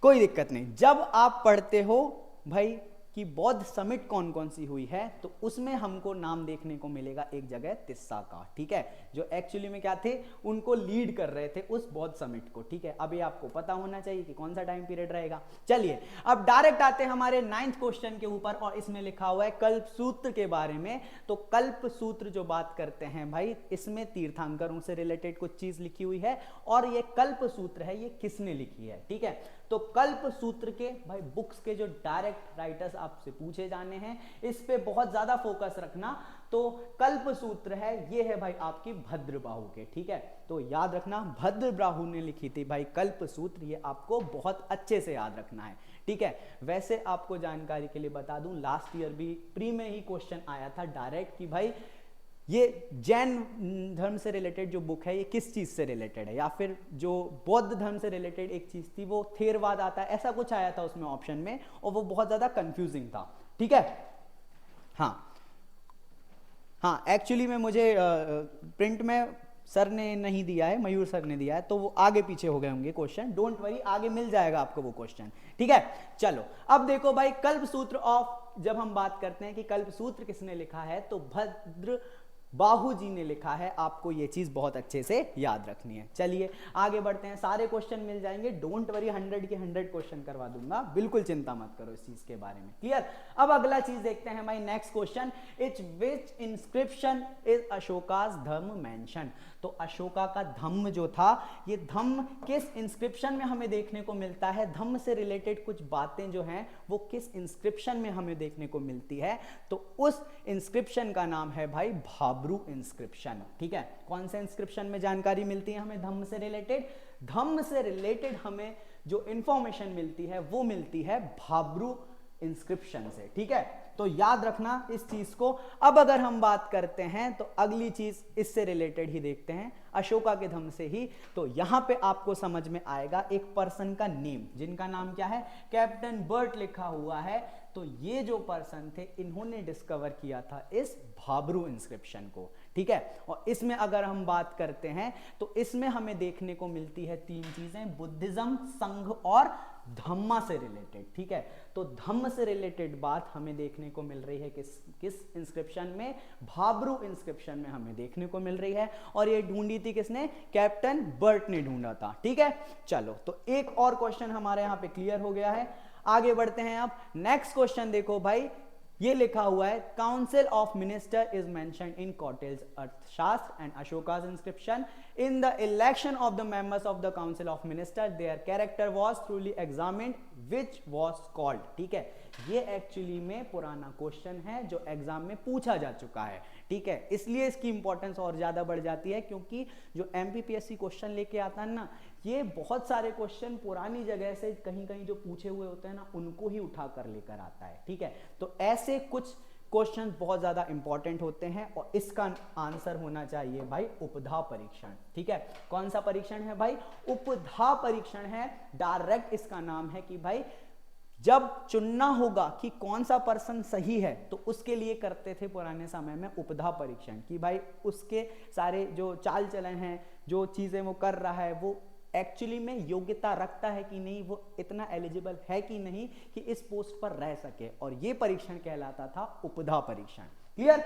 कोई दिक्कत नहीं। जब आप पढ़ते हो भाई कि बौद्ध समिट कौन कौन सी हुई है, तो उसमें हमको नाम देखने को मिलेगा एक जगह तिस्सा का, ठीक है, जो एक्चुअली में क्या थे, उनको लीड कर रहे थे उस बौद्ध समिट को, ठीक है। अभी आपको पता होना चाहिए कि कौन सा टाइम पीरियड रहेगा। चलिए, अब डायरेक्ट आते हैं हमारे 9th क्वेश्चन के ऊपर, और इसमें लिखा हुआ है कल्प सूत्र के बारे में। तो कल्प सूत्र जो बात करते हैं भाई, इसमें तीर्थंकरों से रिलेटेड कुछ चीज लिखी हुई है, और ये कल्प सूत्र है, ये किसने लिखी है, ठीक है। तो कल्प सूत्र के भाई बुक्स के जो डायरेक्ट राइटर्स आपसे पूछे जाने हैं, इस पे बहुत ज्यादा फोकस रखना। तो कल्प सूत्र है, ये है भाई आपकी भद्रबाहु के, ठीक है। तो याद रखना, भद्रबाहु ने लिखी थी भाई कल्प सूत्र, ये आपको बहुत अच्छे से याद रखना है, ठीक है। वैसे आपको जानकारी के लिए बता दूं, लास्ट ईयर भी प्री में ही क्वेश्चन आया था डायरेक्ट कि भाई ये जैन धर्म से रिलेटेड जो बुक है ये किस चीज से रिलेटेड है, या फिर जो बौद्ध धर्म से रिलेटेड एक चीज थी वो थेरवाद आता है, ऐसा कुछ आया था उसमें ऑप्शन में और वो बहुत ज्यादा कंफ्यूजिंग था। ठीक है, हाँ हाँ, एक्चुअली में मुझे प्रिंट में सर ने नहीं दिया है, मयूर सर ने दिया है, तो वो आगे पीछे हो गए होंगे क्वेश्चन, डोंट वरी, आगे मिल जाएगा आपको वो क्वेश्चन। ठीक है, चलो अब देखो भाई, कल्प सूत्र ऑफ, जब हम बात करते हैं कि कल्प सूत्र किसने लिखा है, तो भद्र बाहू जी ने लिखा है, आपको ये चीज बहुत अच्छे से याद रखनी है। चलिए आगे बढ़ते हैं, सारे क्वेश्चन मिल जाएंगे, डोंट वरी, 100 के 100 क्वेश्चन करवा दूंगा, बिल्कुल चिंता मत करो इस चीज के बारे में। क्लियर, अब अगला चीज देखते हैं भाई, next question, each which inscription is Ashoka's dhamma mention. तो अशोका का धम्म जो था, ये धम्म किस इंस्क्रिप्शन में हमें देखने को मिलता है, धम्म से रिलेटेड कुछ बातें जो हैं वो किस इंस्क्रिप्शन में हमें देखने को मिलती है, तो उस इंस्क्रिप्शन का नाम है भाई भाब्रू इंस्क्रिप्शन। ठीक है, कौन से इंस्क्रिप्शन में जानकारी मिलती है हमें धम्म से रिलेटेड, धम्म से रिलेटेड हमें जो इंफॉर्मेशन मिलती है वो मिलती है भाब्रू इंस्क्रिप्शन से। ठीक है, तो याद रखना इस चीज को। अब अगर हम बात करते हैं तो अगली चीज इससे रिलेटेड ही देखते हैं, अशोका के धम्म से ही। तो यहां पे आपको समझ में आएगा एक पर्सन का नेम, जिनका नाम क्या है, कैप्टन बर्ट लिखा हुआ है। तो ये जो पर्सन थे, इन्होंने डिस्कवर किया था इस भाब्रू इंस्क्रिप्शन को। ठीक है, और इसमें अगर हम बात करते हैं तो इसमें हमें देखने को मिलती है 3 चीजें, बुद्धिज्म, संघ और धम्मा से रिलेटेड। ठीक है, तो धम्म से रिलेटेड बात हमें देखने को मिल रही है किस इंस्क्रिप्शन में, भाब्रू इंस्क्रिप्शन में हमें देखने को मिल रही है, और ये ढूंढी थी किसने, कैप्टन बर्ट ने ढूंढा था। ठीक है, चलो तो एक और क्वेश्चन हमारे यहां पे क्लियर हो गया है, आगे बढ़ते हैं। अब नेक्स्ट क्वेश्चन देखो भाई, ये लिखा हुआ है, council of minister is mentioned in Kautilya's Arthashastra and Ashoka's inscription in the election of the members of the council of minister their character was truly examined which was called. ठीक है, ये एक्चुअली में पुराना क्वेश्चन है जो एग्जाम में पूछा जा चुका है। ठीक है, इसलिए इसकी इंपॉर्टेंस और ज्यादा बढ़ जाती है, क्योंकि जो एमपीपीएससी क्वेश्चन लेके आता है ना, ये बहुत सारे क्वेश्चन पुरानी जगह से कहीं कहीं जो पूछे हुए होते हैं ना, उनको ही उठा कर लेकर आता है। ठीक है, तो ऐसे कुछ क्वेश्चन बहुत ज्यादा इंपॉर्टेंट होते हैं, और इसका आंसर होना चाहिए भाई उपधा परीक्षण। ठीक है, कौन सा परीक्षण है भाई, उपधा परीक्षण है। डायरेक्ट इसका नाम है कि भाई जब चुनना होगा कि कौन सा पर्सन सही है, तो उसके लिए करते थे पुराने समय में उपधा परीक्षण, कि भाई उसके सारे जो चाल चलन हैं, जो चीजें वो कर रहा है, वो एक्चुअली में योग्यता रखता है कि नहीं, वो इतना एलिजिबल है कि नहीं कि इस पोस्ट पर रह सके, और ये परीक्षण कहलाता था उपधा परीक्षण। क्लियर,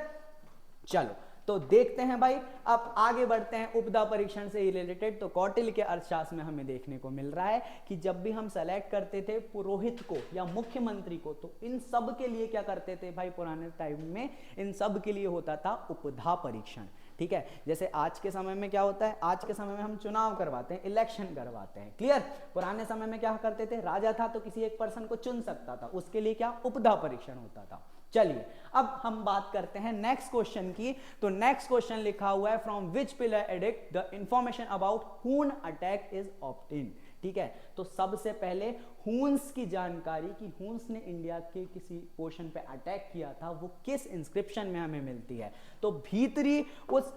चलो तो देखते हैं भाई, अब आगे बढ़ते हैं उपधा परीक्षण से रिलेटेड। तो कौटिल्य के अर्थशास्त्र में हमें देखने को मिल रहा है कि जब भी हम सेलेक्ट करते थे पुरोहित को या मुख्यमंत्री को, तो इन सब के लिए क्या करते थे भाई, पुराने टाइम में इन सब के लिए होता था उपधा परीक्षण। ठीक है, जैसे आज के समय में क्या होता है, आज के समय में हम चुनाव करवाते हैं, इलेक्शन करवाते हैं। क्लियर, पुराने समय में क्या करते थे, राजा था तो किसी एक पर्सन को चुन सकता था, उसके लिए क्या उपधा परीक्षण होता था। चलिए अब हम बात करते हैं नेक्स्ट क्वेश्चन की। तो नेक्स्ट क्वेश्चन लिखा हुआ है, from which pillar addict the information about हून अटैक इज ऑब्टेन्ड। ठीक है, तो सबसे पहले हून्स की जानकारी कि हून्स ने इंडिया के किसी पोर्शन पे अटैक किया था, वो किस इंस्क्रिप्शन में हमें मिलती है। तो भीतरी उस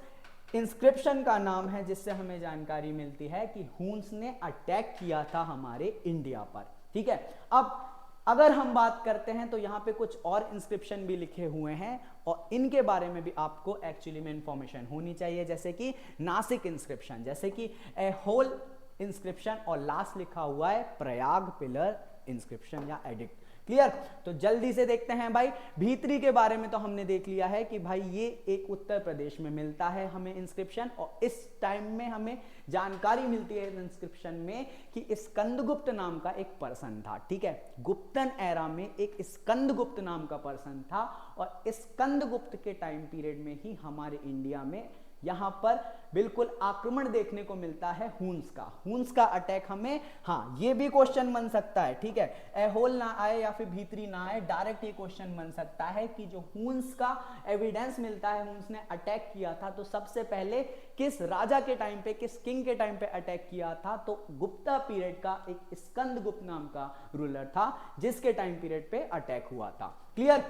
इंस्क्रिप्शन का नाम है जिससे हमें जानकारी मिलती है कि हून्स ने अटैक किया था हमारे इंडिया पर। ठीक है, अब अगर हम बात करते हैं तो यहाँ पे कुछ और इंस्क्रिप्शन भी लिखे हुए हैं, और इनके बारे में भी आपको एक्चुअली में इंफॉर्मेशन होनी चाहिए, जैसे कि नासिक इंस्क्रिप्शन, जैसे कि ए होल इंस्क्रिप्शन, और लास्ट लिखा हुआ है प्रयाग पिलर इंस्क्रिप्शन या एडिक्ट। क्लियर, तो जल्दी से देखते हैं भाई, भीतरी के बारे में तो हमने देख लिया है कि भाई ये एक उत्तर प्रदेश में मिलता है हमें इंस्क्रिप्शन, और इस टाइम में हमें जानकारी मिलती है इंस्क्रिप्शन में कि स्कंदगुप्त नाम का एक पर्सन था। ठीक है, गुप्तन एरा में एक स्कंदगुप्त नाम का पर्सन था, और स्कंदगुप्त के टाइम पीरियड में ही हमारे इंडिया में यहां पर बिल्कुल आक्रमण देखने को मिलता है हून्स का अटैक हमें, हाँ ये भी क्वेश्चन बन सकता है। ठीक है, ए होल ना आए या फिर भीतरी ना आए, डायरेक्ट ये क्वेश्चन बन सकता है कि जो हून्स का एविडेंस मिलता है, हून्स ने अटैक किया था, तो सबसे पहले किस राजा के टाइम पे, किस किंग के टाइम पे अटैक किया था, तो गुप्ता पीरियड का एक स्कंदगुप्त नाम का रूलर था जिसके टाइम पीरियड पे अटैक हुआ था। क्लियर,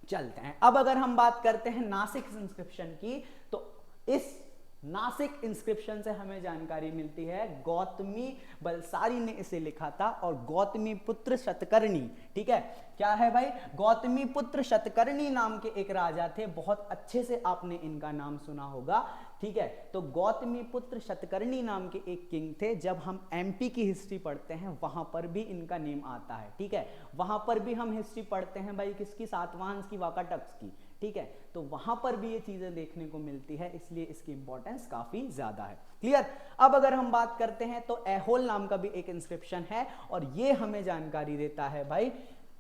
चलते हैं। अब अगर हम बात करते हैं नासिक इंस्क्रिप्शन की, तो इस नासिक इंस्क्रिप्शन से हमें जानकारी मिलती है गौतमी बलसारी ने इसे लिखा था, और गौतमी पुत्र शतकर्णी, ठीक है, क्या है भाई, गौतमी पुत्र शतकर्णी नाम के एक राजा थे, बहुत अच्छे से आपने इनका नाम सुना होगा, ठीक है। तो गौतमी पुत्र शतकर्णी नाम के एक किंग थे। जब हम एमपी की हिस्ट्री पढ़ते हैं वहां पर भी इनका नेम आता है, ठीक है, वहां पर भी हम हिस्ट्री पढ़ते हैं भाई किसकी, सातवाहन की, वाकाटक की, ठीक है, तो वहां पर भी ये चीजें देखने को मिलती है, इसलिए इसकी इंपॉर्टेंस काफी ज्यादा है। क्लियर। अब अगर हम बात करते हैं तो ऐहोल नाम का भी एक इंस्क्रिप्शन है, और ये हमें जानकारी देता है भाई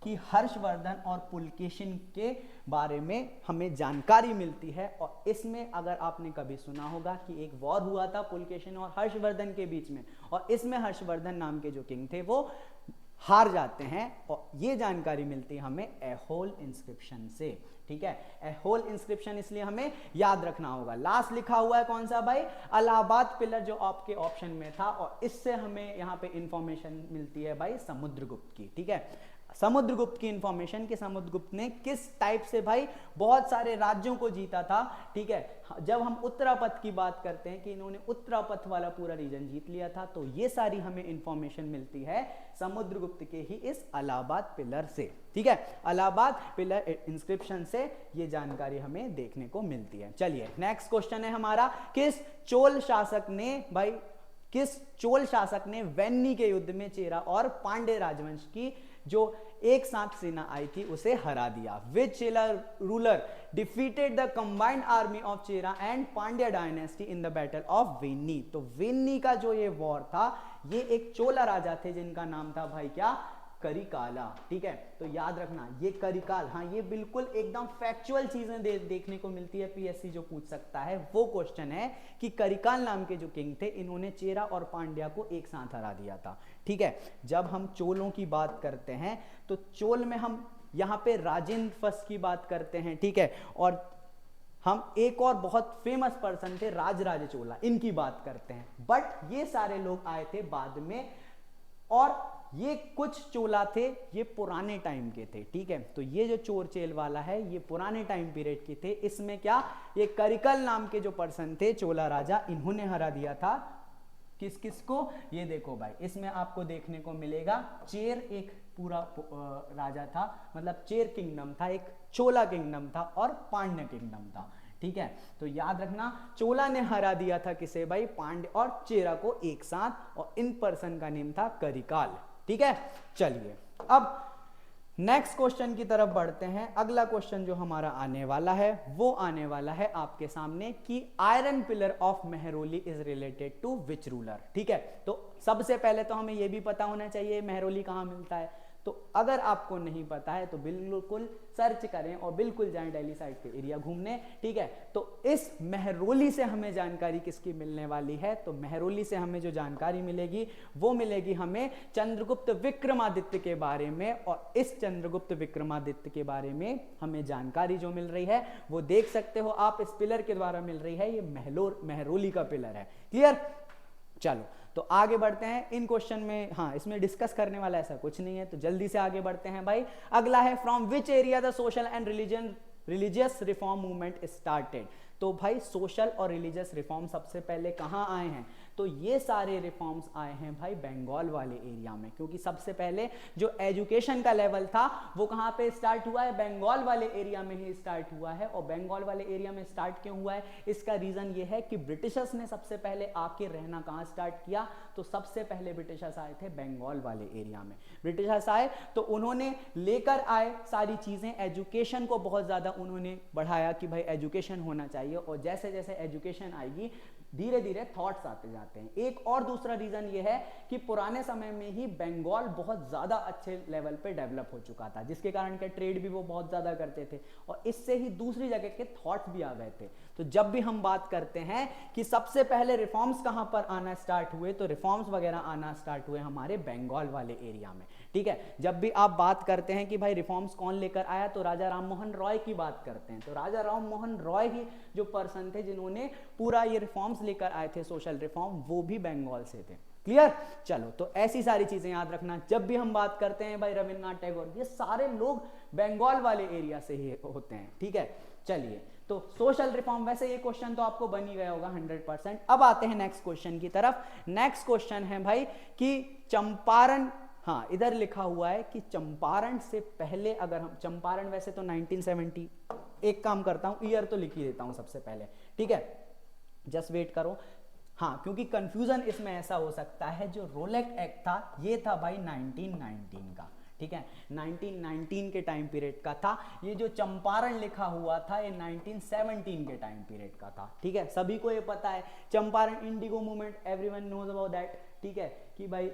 कि हर्षवर्धन और पुलकेशिन के बारे में हमें जानकारी मिलती है। और इसमें अगर आपने कभी सुना होगा कि एक वॉर हुआ था पुलकेशिन और हर्षवर्धन के बीच में, और इसमें हर्षवर्धन नाम के जो किंग थे वो हार जाते हैं, और ये जानकारी मिलती है हमें ऐहोल इंस्क्रिप्शन से, ठीक है। ऐहोल इंस्क्रिप्शन इसलिए हमें याद रखना होगा। लास्ट लिखा हुआ है कौन सा भाई, इलाहाबाद पिलर, जो आपके ऑप्शन में था, और इससे हमें यहाँ पे इंफॉर्मेशन मिलती है भाई समुद्रगुप्त की, ठीक है, समुद्रगुप्त की इंफॉर्मेशन कि समुद्रगुप्त ने किस टाइप से भाई बहुत सारे राज्यों को जीता था, ठीक है। जब हम उत्तरापथ की बात करते हैं कि इन्होंने उत्तरापथ वाला पूरा रीजन जीत लिया था, तो ये सारी हमें इंफॉर्मेशन मिलती है समुद्रगुप्त के ही इस इलाहाबाद पिलर से, ठीक है, इलाहाबाद पिलर इंस्क्रिप्शन से ये जानकारी हमें देखने को मिलती है। चलिए नेक्स्ट क्वेश्चन है हमारा, किस चोल शासक ने वेन्नी के युद्ध में चेरा और पांड्य राजवंश की जो एक साथ सेना आई थी उसे हरा दिया। Which Chola ruler defeated the combined army of Chera and Pandya dynasty in the battle of Venni. तो वेन्नी का जो ये वॉर था, ये एक चोला राजा थे जिनका नाम था भाई क्या, करिकाला, ठीक है। तो याद रखना ये करिकाल, हाँ ये बिल्कुल एकदम फैक्चुअल चीजें देखने को मिलती है, पीएससी जो पूछ सकता है वो क्वेश्चन है कि करिकाल नाम के जो किंग थे इन्होंने चेरा और पांड्या को एक साथ हरा दिया था, ठीक है। जब हम चोलों की बात करते हैं तो चोल में हम यहाँ पे राजेंद्र फर्स्ट की बात करते हैं, ठीक है, और हम एक और बहुत फेमस पर्सन थे राजराज चोला, इनकी बात करते हैं, बट ये सारे लोग आए थे बाद में, और ये कुछ चोला थे ये पुराने टाइम के थे, ठीक है। तो ये जो चोर चेल वाला है ये पुराने टाइम पीरियड के थे। इसमें क्या, ये करिकल नाम के जो पर्सन थे चोला राजा, इन्होंने हरा दिया था किस किस को, ये देखो भाई, इसमें आपको देखने को मिलेगा चेर एक पूरा राजा था, मतलब चेर किंगडम था, एक चोला किंगडम था और पांड्य किंगडम था, ठीक है। तो याद रखना चोला ने हरा दिया था किसे भाई, पांड्य और चेरा को एक साथ, और इन पर्सन का नेम था करिकाल, ठीक है। चलिए अब नेक्स्ट क्वेश्चन की तरफ बढ़ते हैं। अगला क्वेश्चन जो हमारा आने वाला है वो आने वाला है आपके सामने कि iron pillar of Mehrauli is related to which ruler, ठीक है। तो सबसे पहले तो हमें यह भी पता होना चाहिए मेहरौली कहां मिलता है, तो अगर आपको नहीं पता है तो बिल्कुल सर्च करें और बिल्कुल जाएं दिल्ली साइड के एरिया घूमने, ठीक है। तो इस मेहरौली से हमें जानकारी किसकी मिलने वाली है, तो मेहरौली से हमें जो जानकारी मिलेगी वो मिलेगी हमें चंद्रगुप्त विक्रमादित्य के बारे में, और इस चंद्रगुप्त विक्रमादित्य के बारे में हमें जानकारी जो मिल रही है वो देख सकते हो आप, इस पिलर के द्वारा मिल रही है, ये मेहरौली का पिलर है। क्लियर। चलो तो आगे बढ़ते हैं इन क्वेश्चन में, हाँ इसमें डिस्कस करने वाला ऐसा कुछ नहीं है, तो जल्दी से आगे बढ़ते हैं भाई। अगला है from which area the social and religious reform movement started. तो भाई सोशल और रिलीजियस रिफॉर्म सबसे पहले कहाँ आए हैं, तो ये सारे रिफॉर्म्स आए हैं भाई बंगाल वाले एरिया में, क्योंकि सबसे पहले जो एजुकेशन का लेवल था वो कहाँ पे स्टार्ट हुआ है, बंगाल वाले एरिया में ही स्टार्ट हुआ है। और बंगाल वाले एरिया में स्टार्ट क्यों हुआ है, इसका रीजन ये है कि ब्रिटिशर्स ने सबसे पहले आके रहना कहाँ स्टार्ट किया, तो सबसे पहले ब्रिटिशर्स आए थे बंगाल वाले एरिया में। ब्रिटिशर्स आए तो उन्होंने लेकर आए सारी चीजें, एजुकेशन को बहुत ज्यादा उन्होंने बढ़ाया कि भाई एजुकेशन होना चाहिए, और जैसे जैसे एजुकेशन आएगी धीरे धीरे थॉट्स आते जाते हैं। एक और दूसरा रीजन ये है कि पुराने समय में ही बंगाल बहुत ज्यादा अच्छे लेवल पे डेवलप हो चुका था, जिसके कारण के ट्रेड भी वो बहुत ज्यादा करते थे, और इससे ही दूसरी जगह के थॉट्स भी आ गए थे। तो जब भी हम बात करते हैं कि सबसे पहले रिफॉर्म्स कहां पर आना स्टार्ट हुए, तो रिफॉर्म्स वगैरह आना स्टार्ट हुए हमारे बंगाल वाले एरिया में, ठीक है। जब भी आप बात करते हैं कि भाई रिफॉर्म्स कौन लेकर आया, तो राजा राम मोहन रॉय की बात करते हैं। तो राजा राम मोहन रॉय ही जो पर्सन थे जिन्होंने पूरा ये रिफॉर्म्स लेकर आए थे, सोशल रिफॉर्म, वो भी बंगाल से थे। क्लियर। चलो, तो ऐसी सारी चीजें याद रखना जब भी हम बात करते हैं भाई रविन्द्रनाथ टैगोर, ये सारे लोग बंगाल वाले एरिया से ही होते हैं, ठीक है। चलिए, तो सोशल रिफॉर्म, वैसे ये क्वेश्चन तो आपको बन ही गया होगा 100%। अब आते हैं नेक्स्ट क्वेश्चन की तरफ। नेक्स्ट क्वेश्चन है भाई कि चंपारण, हाँ इधर लिखा हुआ है कि चंपारण से पहले, अगर हम चंपारण वैसे तो 1970, एक काम करता हूं ईयर तो लिख ही देता हूं सबसे पहले, ठीक है, जस्ट वेट करो। हाँ, क्योंकि कंफ्यूजन इसमें ऐसा हो सकता है, जो रोलेट एक्ट था ये था भाई 1919 का, ठीक है, 1919 के टाइम पीरियड का था। ये जो चंपारण लिखा हुआ था ये 1917 के टाइम पीरियड का था, ठीक है। सभी को ये पता है Champaran indigo movement, everyone knows about that, ठीक है, कि भाई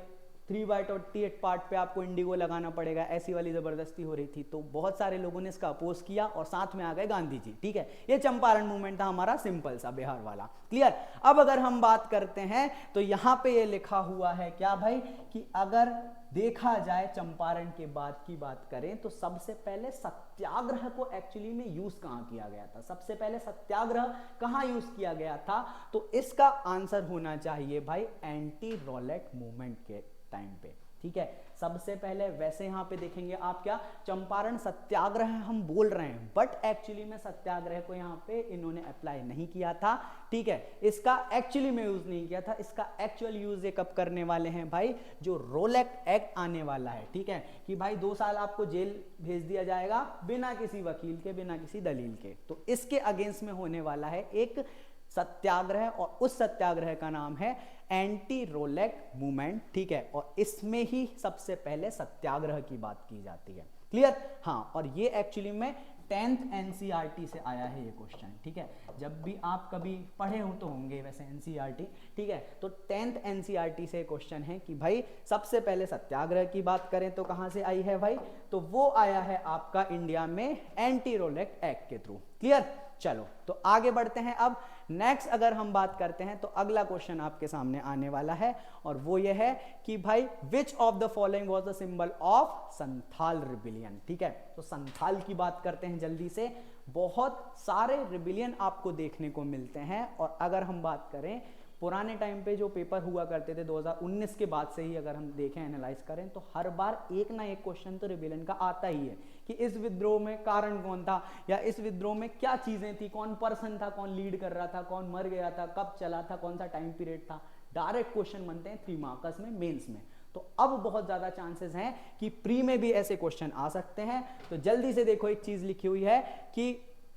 3/28 पार्ट पे आपको इंडिगो लगाना पड़ेगा, ऐसी वाली जबरदस्ती हो रही थी, तो बहुत सारे लोगों ने इसका अपोज किया और साथ में आ गए गांधी जी, ठीक है। ये चंपारण मूवमेंट था हमारा, सिंपल सा बिहार वाला, क्लियर। अब अगर हम बात करते हैं तो यहां पे ये लिखा हुआ है क्या भाई कि अगर देखा जाए चंपारण के बाद की बात करें तो सबसे पहले सत्याग्रह को एक्चुअली में यूज कहां किया गया था, सबसे पहले सत्याग्रह कहां यूज किया गया था, तो इसका आंसर होना चाहिए भाई एंटी रोलेट मूवमेंट के टाइम पे, ठीक है। सबसे पहले वैसे यहां पे देखेंगे आप क्या, चंपारण सत्याग्रह हम बोल रहे हैं, बट एक्चुअली में सत्याग्रह को यहां पे इन्होंने अप्लाई नहीं किया था, ठीक है, इसका एक्चुअली में यूज नहीं किया था। इसका एक्चुअल यूज ये कब करने वाले हैं भाई, जो रोलेट एक्ट आने वाला है, ठीक है, कि भाई 2 साल आपको जेल भेज दिया जाएगा बिना किसी वकील के, बिना किसी दलील के, तो इसके अगेंस्ट में होने वाला है एक सत्याग्रह, और उस सत्याग्रह का नाम है एंटी रोलेट मूवमेंट, ठीक है, और इसमें ही सबसे पहले सत्याग्रह की बात की जाती है, क्लियर। हाँ, और ये एक्चुअली में 10th एनसीईआरटी से आया है ये क्वेश्चन, ठीक है। जब भी आप कभी पढ़े हो तो होंगे वैसे एनसीईआरटी, ठीक है, तो 10th एनसीईआरटी से क्वेश्चन है कि भाई सबसे पहले सत्याग्रह की बात करें तो कहां से आई है भाई, तो वो आया है आपका इंडिया में एंटी रोलेट एक्ट के थ्रू, क्लियर। चलो, तो आगे बढ़ते हैं। अब नेक्स्ट अगर हम बात करते हैं तो अगला क्वेश्चन आपके सामने आने वाला है, और वो ये है कि भाई विच of the following was the symbol of Santhal rebellion, ठीक है। तो संथाल की बात करते हैं जल्दी से। बहुत सारे रिबिलियन आपको देखने को मिलते हैं, और अगर हम बात करें पुराने टाइम पे जो पेपर हुआ करते थे 2019 के बाद से ही अगर हम देखें, एनालाइज करें, तो हर बार एक ना एक क्वेश्चन तो रिबिलियन का आता ही है कि इस विद्रोह में कारण कौन था, या इस विद्रोह में क्या चीजें थी, कौन पर्सन था, कौन लीड कर रहा था, कौन मर गया था, कब चला था, कौन सा टाइम पीरियड था। डायरेक्ट क्वेश्चन बनते हैं 3 मार्कर्स में, मेंस में। तो अब बहुत ज्यादा चांसेस हैं कि प्री में भी ऐसे क्वेश्चन आ सकते हैं। तो जल्दी से देखो, एक चीज लिखी हुई है कि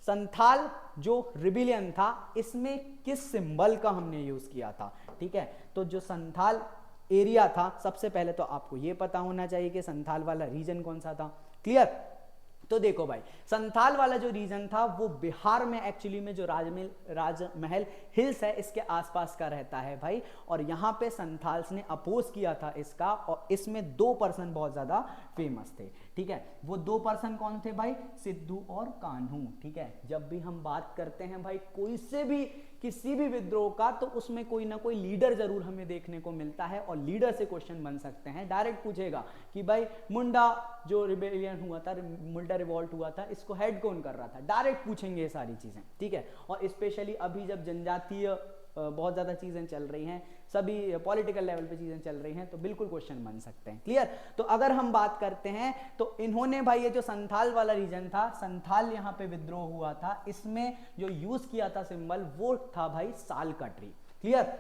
संथाल जो रिबिलियन था इसमें किस सिंबल का हमने यूज किया था, ठीक है। तो जो संथाल एरिया था, सबसे पहले तो आपको यह पता होना चाहिए कि संथाल वाला रीजन कौन सा था, क्लियर। तो देखो भाई, संथाल वाला जो रीजन था वो बिहार में एक्चुअली में जो राजमहल हिल्स है इसके आसपास का रहता है भाई, और यहाँ पे संथाल्स ने अपोज किया था इसका, और इसमें 2 पर्सन बहुत ज्यादा फेमस थे, ठीक है। वो 2 पर्सन कौन थे भाई, सिद्धू और कान्हू, ठीक है। जब भी हम बात करते हैं भाई कोई से भी किसी भी विद्रोह का, तो उसमें कोई ना कोई लीडर जरूर हमें देखने को मिलता है, और लीडर से क्वेश्चन बन सकते हैं। डायरेक्ट पूछेगा कि भाई मुंडा जो रिबेलियन हुआ था, मुंडा रिवॉल्ट हुआ था, इसको हेड कौन कर रहा था, डायरेक्ट पूछेंगे ये सारी चीजें, ठीक है। और स्पेशली अभी जब जनजातीय बहुत ज्यादा चीजें चल रही हैं, सभी पॉलिटिकल लेवल पे चीजें चल रही हैं, तो बिल्कुल क्वेश्चन बन सकते हैं, क्लियर। तो अगर हम बात करते हैं तो इन्होंने भाई ये जो संथाल वाला रीजन था, संथाल यहाँ पे विद्रोह हुआ था, इसमें जो यूज किया था सिंबल वो था भाई साल का ट्री, क्लियर।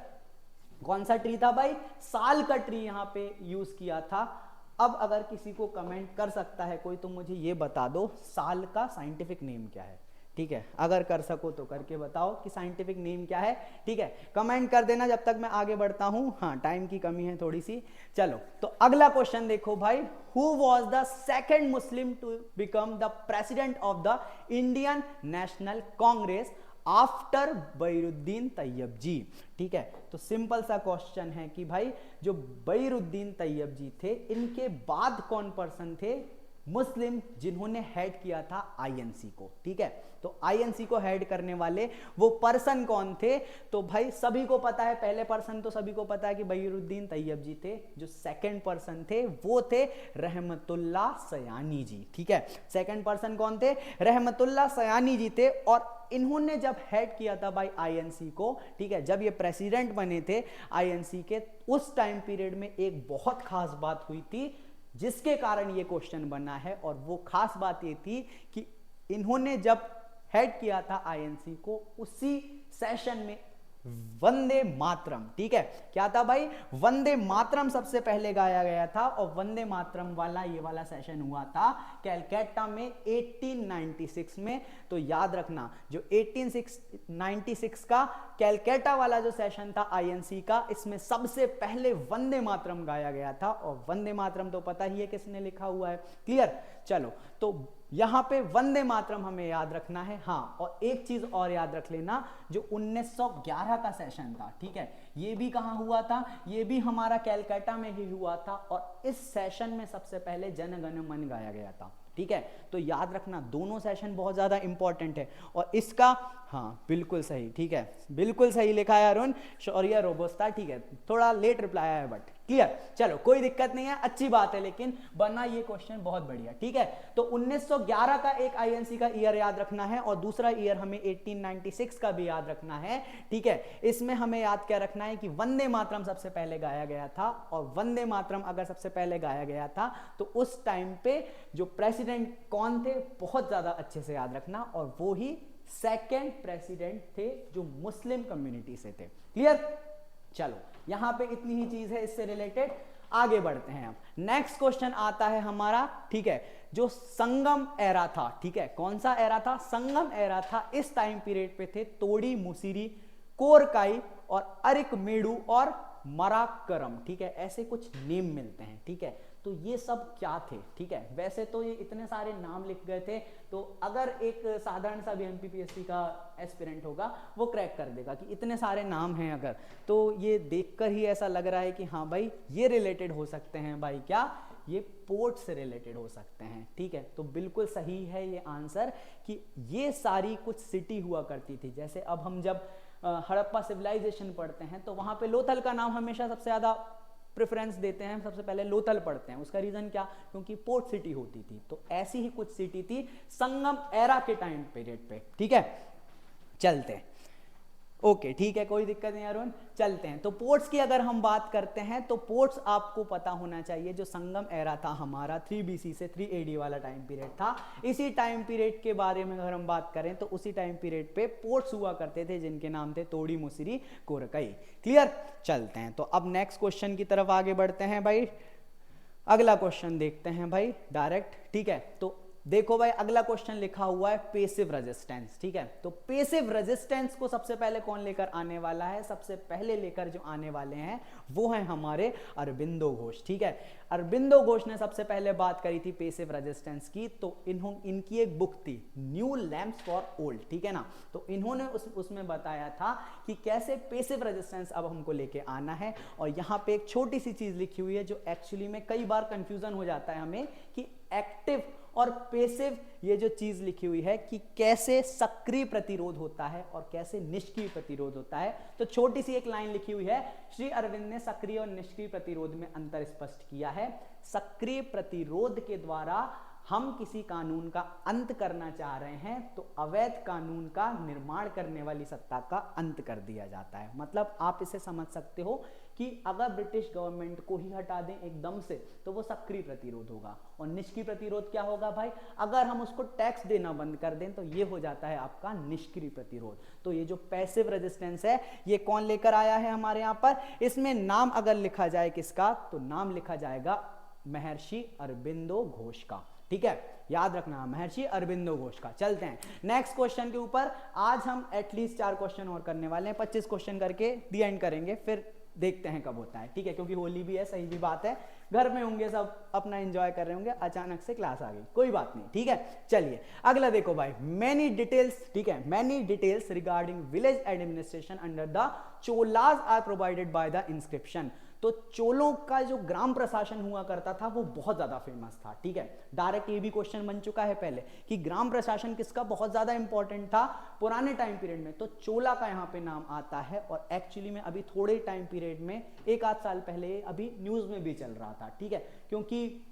कौन सा ट्री था भाई, साल का ट्री यहाँ पे यूज किया था। अब अगर किसी को कमेंट कर सकता है कोई, तो मुझे ये बता दो साल का साइंटिफिक नेम क्या है, ठीक है। अगर कर सको तो करके बताओ कि साइंटिफिक नेम क्या है, ठीक है, कमेंट कर देना जब तक मैं आगे बढ़ता हूं। हाँ, टाइम की कमी है थोड़ी सी। चलो, तो अगला क्वेश्चन देखो भाई, who was the second Muslim to become the president of the Indian National Congress after Badruddin Tyabji, ठीक है। तो सिंपल सा क्वेश्चन है कि भाई जो बईरुद्दीन तैयब जी थे, इनके बाद कौन पर्सन थे मुस्लिम जिन्होंने हेड किया था आईएनसी को, ठीक है। तो आईएनसी को हेड करने वाले वो पर्सन कौन थे? तो भाई सभी को पता है, पहले पर्सन तो सभी को पता है कि बहीरुद्दीन तैयब जी थे। जो सेकंड पर्सन थे वो थे रहमतुल्लाह सयानी जी, ठीक है। सेकंड पर्सन कौन थे? रहमतुल्लाह सयानी जी थे। और इन्होंने जब हेड किया था भाई आईएनसी को, ठीक है, जब ये प्रेसिडेंट बने थे आईएनसी के, उस टाइम पीरियड में एक बहुत खास बात हुई थी जिसके कारण ये क्वेश्चन बना है। और वो खास बात ये थी कि इन्होंने जब हेड किया था आईएनसी को, उसी सेशन में वंदे मातरम, ठीक है, क्या था भाई? वंदे मातरम सबसे पहले गाया गया था। और वंदे मातरम वाला ये वाला सेशन हुआ था कैलकाटा में 1896 में। तो याद रखना, जो 1896 का कैलकाटा वाला जो सेशन था आईएनसी का, इसमें सबसे पहले वंदे मातरम गाया गया था। और वंदे मातरम तो पता ही है किसने लिखा हुआ है, क्लियर। चलो, तो यहां पे वंदे मातरम हमें याद रखना है। हाँ, और एक चीज और याद रख लेना, जो 1911 का सेशन था, ठीक है, ये भी कहां हुआ था? ये भी हमारा कैलकाटा में ही हुआ था। और इस सेशन में सबसे पहले जन गण मन गाया गया था, ठीक है। तो याद रखना, दोनों सेशन बहुत ज्यादा इंपॉर्टेंट है। और इसका, हाँ बिल्कुल सही, ठीक है, बिल्कुल सही लिखा है अरुण, शौर्य रोबोस्ता, ठीक है, थोड़ा लेट रिप्लाई आया है बट क्लियर। चलो कोई दिक्कत नहीं है, अच्छी बात है, लेकिन बना ये क्वेश्चन बहुत बढ़िया, ठीक है। तो 1911 का एक आईएनसी का ईयर याद रखना है, और दूसरा ईयर हमें 1896 का भी याद रखना है, ठीक है। इसमें हमें याद क्या रखना है कि वंदे मातरम सबसे पहले गाया गया था। और वंदे मातरम अगर सबसे पहले गाया गया था तो उस टाइम पे जो प्रेसिडेंट कौन थे, बहुत ज्यादा अच्छे से याद रखना, और वो ही सेकेंड प्रेसिडेंट थे जो मुस्लिम कम्युनिटी से थे, क्लियर। चलो, यहां पे इतनी ही चीज है इससे रिलेटेड, आगे बढ़ते हैं। अब नेक्स्ट क्वेश्चन आता है हमारा, ठीक है, जो संगम एरा था, ठीक है, कौन सा एरा था? संगम एरा था। इस टाइम पीरियड पे थे तोड़ी मुसिरी, कोरकाई और अरिकमेडु और मराकरम, ठीक है, ऐसे कुछ नेम मिलते हैं, ठीक है। तो ये सब क्या थे, ठीक है। वैसे तो ये इतने सारे नाम लिख गए थे, तो अगर एक साधारण सा भी एमपीपीएससी का एस्पिरेंट होगा वो क्रैक कर देगा कि इतने सारे नाम हैं अगर, तो ये देखकर ही ऐसा लग रहा है कि हाँ भाई ये रिलेटेड हो सकते हैं भाई, क्या ये पोर्ट से रिलेटेड हो सकते हैं, ठीक है। तो बिल्कुल सही है ये आंसर कि ये सारी कुछ सिटी हुआ करती थी। जैसे अब हम जब हड़प्पा सिविलाइजेशन पढ़ते हैं तो वहां पे लोथल का नाम हमेशा सबसे ज्यादा प्रेफरेंस देते हैं, सबसे पहले लोथल पढ़ते हैं। उसका रीजन क्या? क्योंकि पोर्ट सिटी होती थी। तो ऐसी ही कुछ सिटी थी संगम एरा के टाइम पीरियड पे, ठीक है। चलते हैं, ओके, ठीक है, कोई दिक्कत नहीं अरुण, चलते हैं। तो पोर्ट्स की अगर हम बात करते हैं तो पोर्ट्स आपको पता होना चाहिए, जो संगम एरा था हमारा 3 BC से 3 AD वाला टाइम पीरियड था। इसी टाइम पीरियड के बारे में अगर हम बात करें तो उसी टाइम पीरियड पे पोर्ट्स हुआ करते थे जिनके नाम थे तोड़ी मुसिरी, कोरकई, क्लियर। चलते हैं, तो अब नेक्स्ट क्वेश्चन की तरफ आगे बढ़ते हैं भाई। अगला क्वेश्चन देखते हैं भाई डायरेक्ट, ठीक है। तो देखो भाई, अगला क्वेश्चन लिखा हुआ है पेसिव रेजिस्टेंस, ठीक है। तो पेसिव रेजिस्टेंस को सबसे पहले कौन लेकर आने वाला है? सबसे पहले लेकर जो आने वाले हैं वो हैं हमारे अरबिंदो घोष, ठीक है। अरबिंदो घोष ने सबसे पहले बात करी थी पेसिव रेजिस्टेंस की। तो इनकी एक बुक थी न्यू लैम्प्स फॉर ओल्ड, ठीक है ना। तो इन्होंने उसमें बताया था कि कैसे पेसिव रेजिस्टेंस अब हमको लेके आना है। और यहाँ पे एक छोटी सी चीज लिखी हुई है जो एक्चुअली में कई बार कंफ्यूजन हो जाता है हमें कि एक्टिव और पेसिव, ये जो चीज लिखी हुई है कि कैसे सक्रिय प्रतिरोध होता है और कैसे निष्क्रिय प्रतिरोध होता है। तो छोटी सी एक लाइन लिखी हुई है, श्री अरविंद ने सक्रिय और निष्क्रिय प्रतिरोध में अंतर स्पष्ट किया है। सक्रिय प्रतिरोध के द्वारा हम किसी कानून का अंत करना चाह रहे हैं तो अवैध कानून का निर्माण करने वाली सत्ता का अंत कर दिया जाता है। मतलब आप इसे समझ सकते हो कि अगर ब्रिटिश गवर्नमेंट को ही हटा दें एकदम से तो वो सक्रिय प्रतिरोध होगा। और निष्क्रिय प्रतिरोध क्या होगा भाई? अगर हम उसको टैक्स देना बंद कर दें तो ये हो जाता है आपका निष्क्रिय प्रतिरोध। तो ये जो पैसिव रेजिस्टेंस है ये कौन लेकर आया है हमारे यहाँ पर? इसमें नाम अगर लिखा जाए किसका, तो नाम लिखा जाएगा महर्षि अरबिंदो घोष का, ठीक है, याद रखना महर्षि अरबिंदो घोष का। चलते हैं नेक्स्ट क्वेश्चन के ऊपर। आज हम एटलीस्ट 4 क्वेश्चन और करने वाले हैं, 25 क्वेश्चन करके दी एंड करेंगे, फिर देखते हैं कब होता है, ठीक है। क्योंकि होली भी है, सही भी बात है, घर में होंगे सब अपना एंजॉय कर रहे होंगे, अचानक से क्लास आ गई, कोई बात नहीं, ठीक है। चलिए अगला देखो भाई, मैनी डिटेल्स, ठीक है, many details regarding village administration under the Cholas are provided by the inscription. तो चोलों का जो ग्राम प्रशासन हुआ करता था वो बहुत ज्यादा फेमस था, ठीक है। डायरेक्ट ये भी क्वेश्चन बन चुका है पहले कि ग्राम प्रशासन किसका बहुत ज्यादा इंपॉर्टेंट था पुराने टाइम पीरियड में, तो चोला का यहाँ पे नाम आता है। और एक्चुअली में अभी थोड़े टाइम पीरियड में, एक आध साल पहले अभी न्यूज में भी चल रहा था, ठीक है, क्योंकि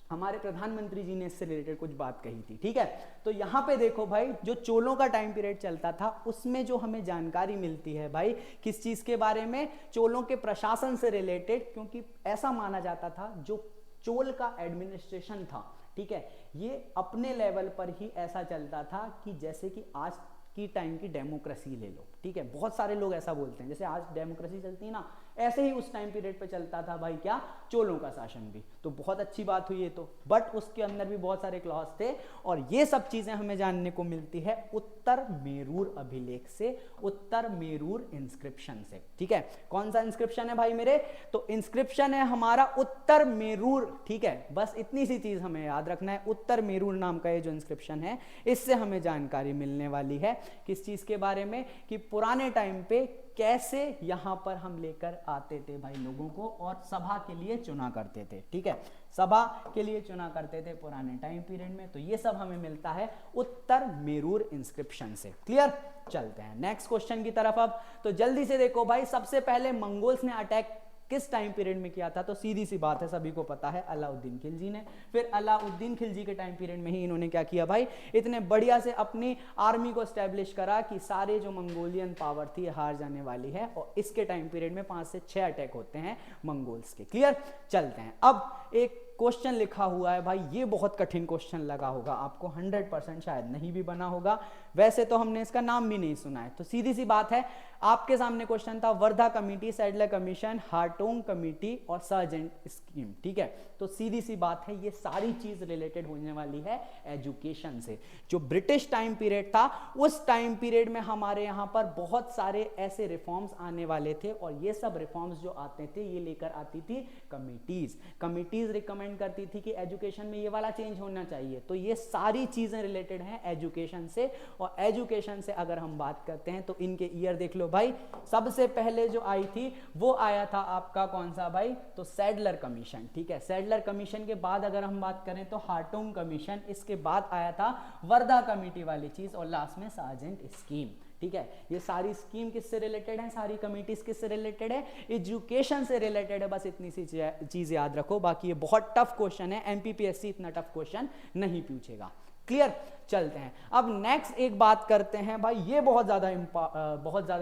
हमारे प्रधानमंत्री जी ने इससे रिलेटेड कुछ बात कही थी, ठीक है। तो यहां पे देखो भाई, जो चोलों का टाइम पीरियड चलता था उसमें जो हमें जानकारी मिलती है भाई किस चीज के बारे में, चोलों के प्रशासन से रिलेटेड, क्योंकि ऐसा माना जाता था जो चोल का एडमिनिस्ट्रेशन था, ठीक है, ये अपने लेवल पर ही ऐसा चलता था कि जैसे कि आज की टाइम की डेमोक्रेसी ले लो, ठीक है। बहुत सारे लोग ऐसा बोलते हैं जैसे आज डेमोक्रेसी चलती है ना, ऐसे ही उस टाइम पीरियड पे चलता था भाई क्या, चोलों का शासन भी। तो बहुत अच्छी बात हुई ये तो, बट उसके अंदर भी बहुत सारे क्लॉज थे और ये सब चीजें हमें जानने को मिलती है उत्तर मेरूर अभिलेख से, उत्तर मेरूर इंस्क्रिप्शन से, ठीक है। कौन सा इंस्क्रिप्शन है भाई मेरे, तो इंस्क्रिप्शन है हमारा उत्तर मेरूर, ठीक है। बस इतनी सी चीज हमें याद रखना है, उत्तर मेरूर नाम का ये जो इंस्क्रिप्शन है इससे हमें जानकारी मिलने वाली है किस चीज के बारे में, कि पुराने टाइम पे कैसे यहां पर हम लेकर आते थे भाई लोगों को और सभा के लिए चुना करते थे, ठीक है, सभा के लिए चुना करते थे पुराने टाइम पीरियड में। तो ये सब हमें मिलता है उत्तर मेरूर इंस्क्रिप्शन से, क्लियर। चलते हैं नेक्स्ट क्वेश्चन की तरफ अब। तो जल्दी से देखो भाई, सबसे पहले मंगोल्स ने अटैक किस टाइम पीरियड में किया था, तो सीधी सी बात है, सभी को पता है, अलाउद्दीन खिलजी ने। फिर अलाउद्दीन खिलजी के टाइम पीरियड में ही इन्होंने क्या किया भाई, इतने बढ़िया से अपनी आर्मी को एस्टेब्लिश करा कि सारे जो मंगोलियन पावर थी हार जाने वाली है। और इसके टाइम पीरियड में 5 से 6 अटैक होते हैं मंगोल्स के, क्लियर। चलते हैं अब, एक क्वेश्चन लिखा हुआ है भाई, ये बहुत कठिन क्वेश्चन लगा होगा आपको, 100% शायद नहीं भी बना होगा, वैसे तो हमने इसका नाम भी नहीं सुना है। तो सीधी सी बात है, आपके सामने क्वेश्चन था Wardha committee, Sadler commission, Hartog committee और सर्जेंट स्कीम, ठीक है। तो सीधी सी बात है, ये सारी चीज रिलेटेड होने वाली है एजुकेशन से। जो ब्रिटिश टाइम पीरियड था उस टाइम पीरियड में हमारे यहाँ पर बहुत सारे ऐसे रिफॉर्म्स आने वाले थे और ये सब रिफॉर्म्स जो आते थे ये लेकर आती थी कमिटीज। कमिटीज रिकमेंड करती थी कि एजुकेशन में ये वाला चेंज होना चाहिए। तो ये सारी चीजें रिलेटेड हैं एजुकेशन से। और एजुकेशन से अगर हम बात करते हैं तो इनके ईयर देख लो भाई, सबसे पहले जो आई थी वो आया था आपका कौन सा भाई, तो सैडलर कमीशन, ठीक है। सैडलर कमीशन के बाद अगर हम बात करें तो हार्टोंग कमीशन, इसके बाद आया था वर्धा कमेटी वाली चीज और लास्ट में सार्जेंट स्कीम, ठीक है। ये सारी स्कीम किससे रिलेटेड है, सारी कमिटीज किससे रिलेटेड है, एजुकेशन से रिलेटेड है। बस इतनी सी चीज याद रखो, बाकी ये बहुत टफ क्वेश्चन है, एमपीपीएससी इतना टफ क्वेश्चन नहीं पूछेगा, क्लियर। चलते हैं अब नेक्स्ट एक बात करते हैं भाई, ये बहुत ज्यादा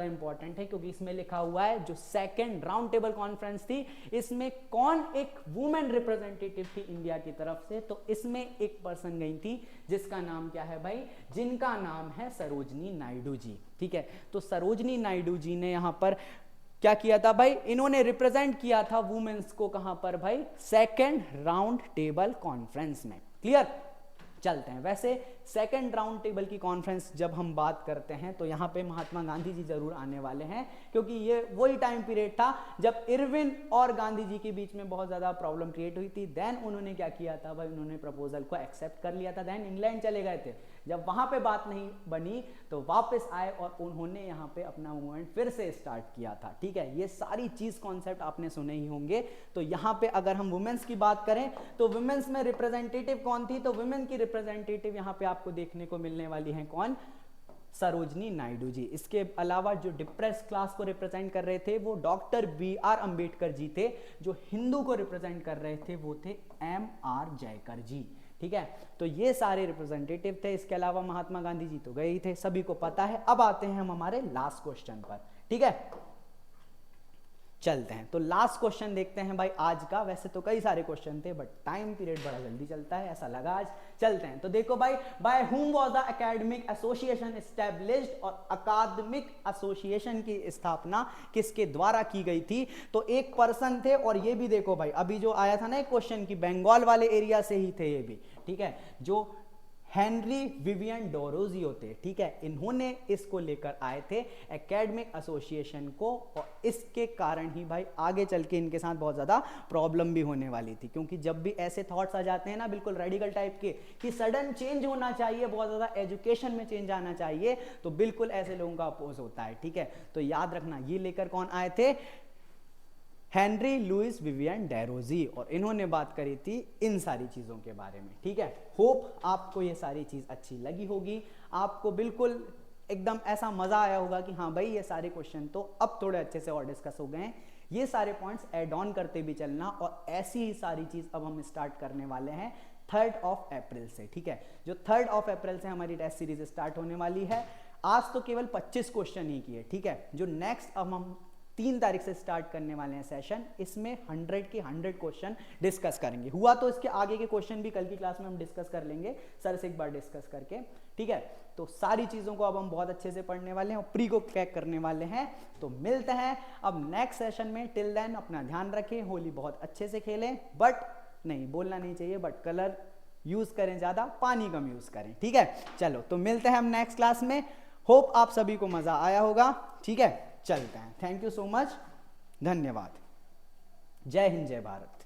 इंपॉर्टेंट है क्योंकि इसमें लिखा हुआ है जो सेकंड राउंड टेबल कॉन्फ्रेंस थी इसमें कौन एक वुमेन रिप्रेजेंटेटिव थी इंडिया की तरफ से। तो इसमें एक पर्सन गई थी जिसका नाम क्या है भाई, जिनका नाम है सरोजनी नायडू जी, ठीक है। तो सरोजनी नायडू जी ने यहां पर क्या किया था भाई, इन्होंने रिप्रेजेंट किया था वुमेन्स को कहां पर भाई, सेकंड राउंड टेबल कॉन्फ्रेंस में, क्लियर। चलते हैं, वैसे सेकंड राउंड टेबल की कॉन्फ्रेंस जब हम बात करते हैं तो यहाँ पे महात्मा गांधी जी जरूर आने वाले हैं क्योंकि ये वही टाइम पीरियड था जब इरविन और गांधी जी के बीच में बहुत ज़्यादा प्रॉब्लम क्रिएट हुई थी। देन उन्होंने क्या किया था भाई, उन्होंने प्रपोजल को एक्सेप्ट कर लिया था। देन इंग्लैंड चले गए थे, जब वहाँ पे बात नहीं बनी तो वापस आए और उन्होंने यहाँ पे अपना मूवमेंट फिर से स्टार्ट किया था, ठीक है। ये सारी चीज़ कॉन्सेप्ट आपने सुने ही होंगे। तो यहाँ पे अगर हम वुमेन्स की बात करें तो वुमेन्स में रिप्रेजेंटेटिव कौन थी, तो वुमेन की रिप्रेजेंटेटिव यहाँ पे आपको देखने को मिलने वाली हैं कौन, सरोजनी नायडू जी। इसके अलावा जो डिप्रेस क्लास को रिप्रेजेंट कर रहे थे वो डॉक्टर BR अम्बेडकर जी थे। जो हिंदू को रिप्रेजेंट कर रहे थे वो थे MR जयकर जी, ठीक है। तो ये सारे रिप्रेजेंटेटिव थे। इसके अलावा महात्मा गांधी जी तो गए ही थे, सभी को पता है। अब आते हैं हम हमारे लास्ट क्वेश्चन पर, ठीक है। चलते हैं तो लास्ट क्वेश्चन देखते हैं भाई आज का। वैसे तो कई सारे क्वेश्चन थे बट टाइम पीरियड बड़ा जल्दी चलता है, ऐसा लगा आज। चलते हैं तो देखो भाई, by whom was the academic association established, और अकादमिक एसोसिएशन की स्थापना किसके द्वारा की गई थी, तो एक पर्सन थे। और ये भी देखो भाई, अभी जो आया था ना एक क्वेश्चन की बंगाल वाले एरिया से ही थे ये भी, ठीक है, जो हेनरी विवियन डोरोजियो थे, ठीक है। इन्होंने इसको लेकर आए थे एकेडमिक एसोसिएशन को, और इसके कारण ही भाई आगे चल के इनके साथ बहुत ज़्यादा प्रॉब्लम भी होने वाली थी। क्योंकि जब भी ऐसे थॉट्स आ जाते हैं ना बिल्कुल रेडिकल टाइप के कि सडन चेंज होना चाहिए, बहुत ज़्यादा एजुकेशन में चेंज आना चाहिए, तो बिल्कुल ऐसे लोगों का अपोज होता है, ठीक है। तो याद रखना, ये लेकर कौन आए थे, हेनरी लुइस विवियन डेरोजी, और इन्होंने बात करी थी इन सारी चीज़ों के बारे में। ठीक है, होप आपको ये सारी चीज़ अच्छी लगी होगी, आपको बिल्कुल एकदम ऐसा मज़ा आया होगा कि हाँ भाई ये सारे क्वेश्चन तो अब थोड़े अच्छे से और डिस्कस हो गए हैं। ये सारे पॉइंट्स ऐड ऑन करते भी चलना, और ऐसी ही सारी चीज़ अब हम स्टार्ट करने वाले हैं 3 अप्रैल से। ठीक है, जो 3 अप्रैल से हमारी टेस्ट सीरीज स्टार्ट होने वाली है। आज तो केवल 25 क्वेश्चन ही किए। ठीक है, जो नेक्स्ट अब हम 3 तारीख से स्टार्ट करने वाले हैं सेशन, इसमें 100 के 100 क्वेश्चन डिस्कस करेंगे। हुआ तो इसके आगे के क्वेश्चन भी कल की क्लास में हम डिस्कस कर लेंगे सर से एक बार डिस्कस करके। ठीक है, तो सारी चीज़ों को अब हम बहुत अच्छे से पढ़ने वाले हैं और प्री को क्रैक करने वाले हैं। तो मिलते हैं अब नेक्स्ट सेशन में। टिल देन अपना ध्यान रखें, होली बहुत अच्छे से खेलें, बट नहीं बोलना नहीं चाहिए, बट कलर यूज़ करें ज़्यादा, पानी कम यूज़ करें। ठीक है, चलो तो मिलते हैं हम नेक्स्ट क्लास में। होप आप सभी को मज़ा आया होगा। ठीक है, चलते हैं। थैंक यू सो मच, धन्यवाद। जय हिंद, जय भारत।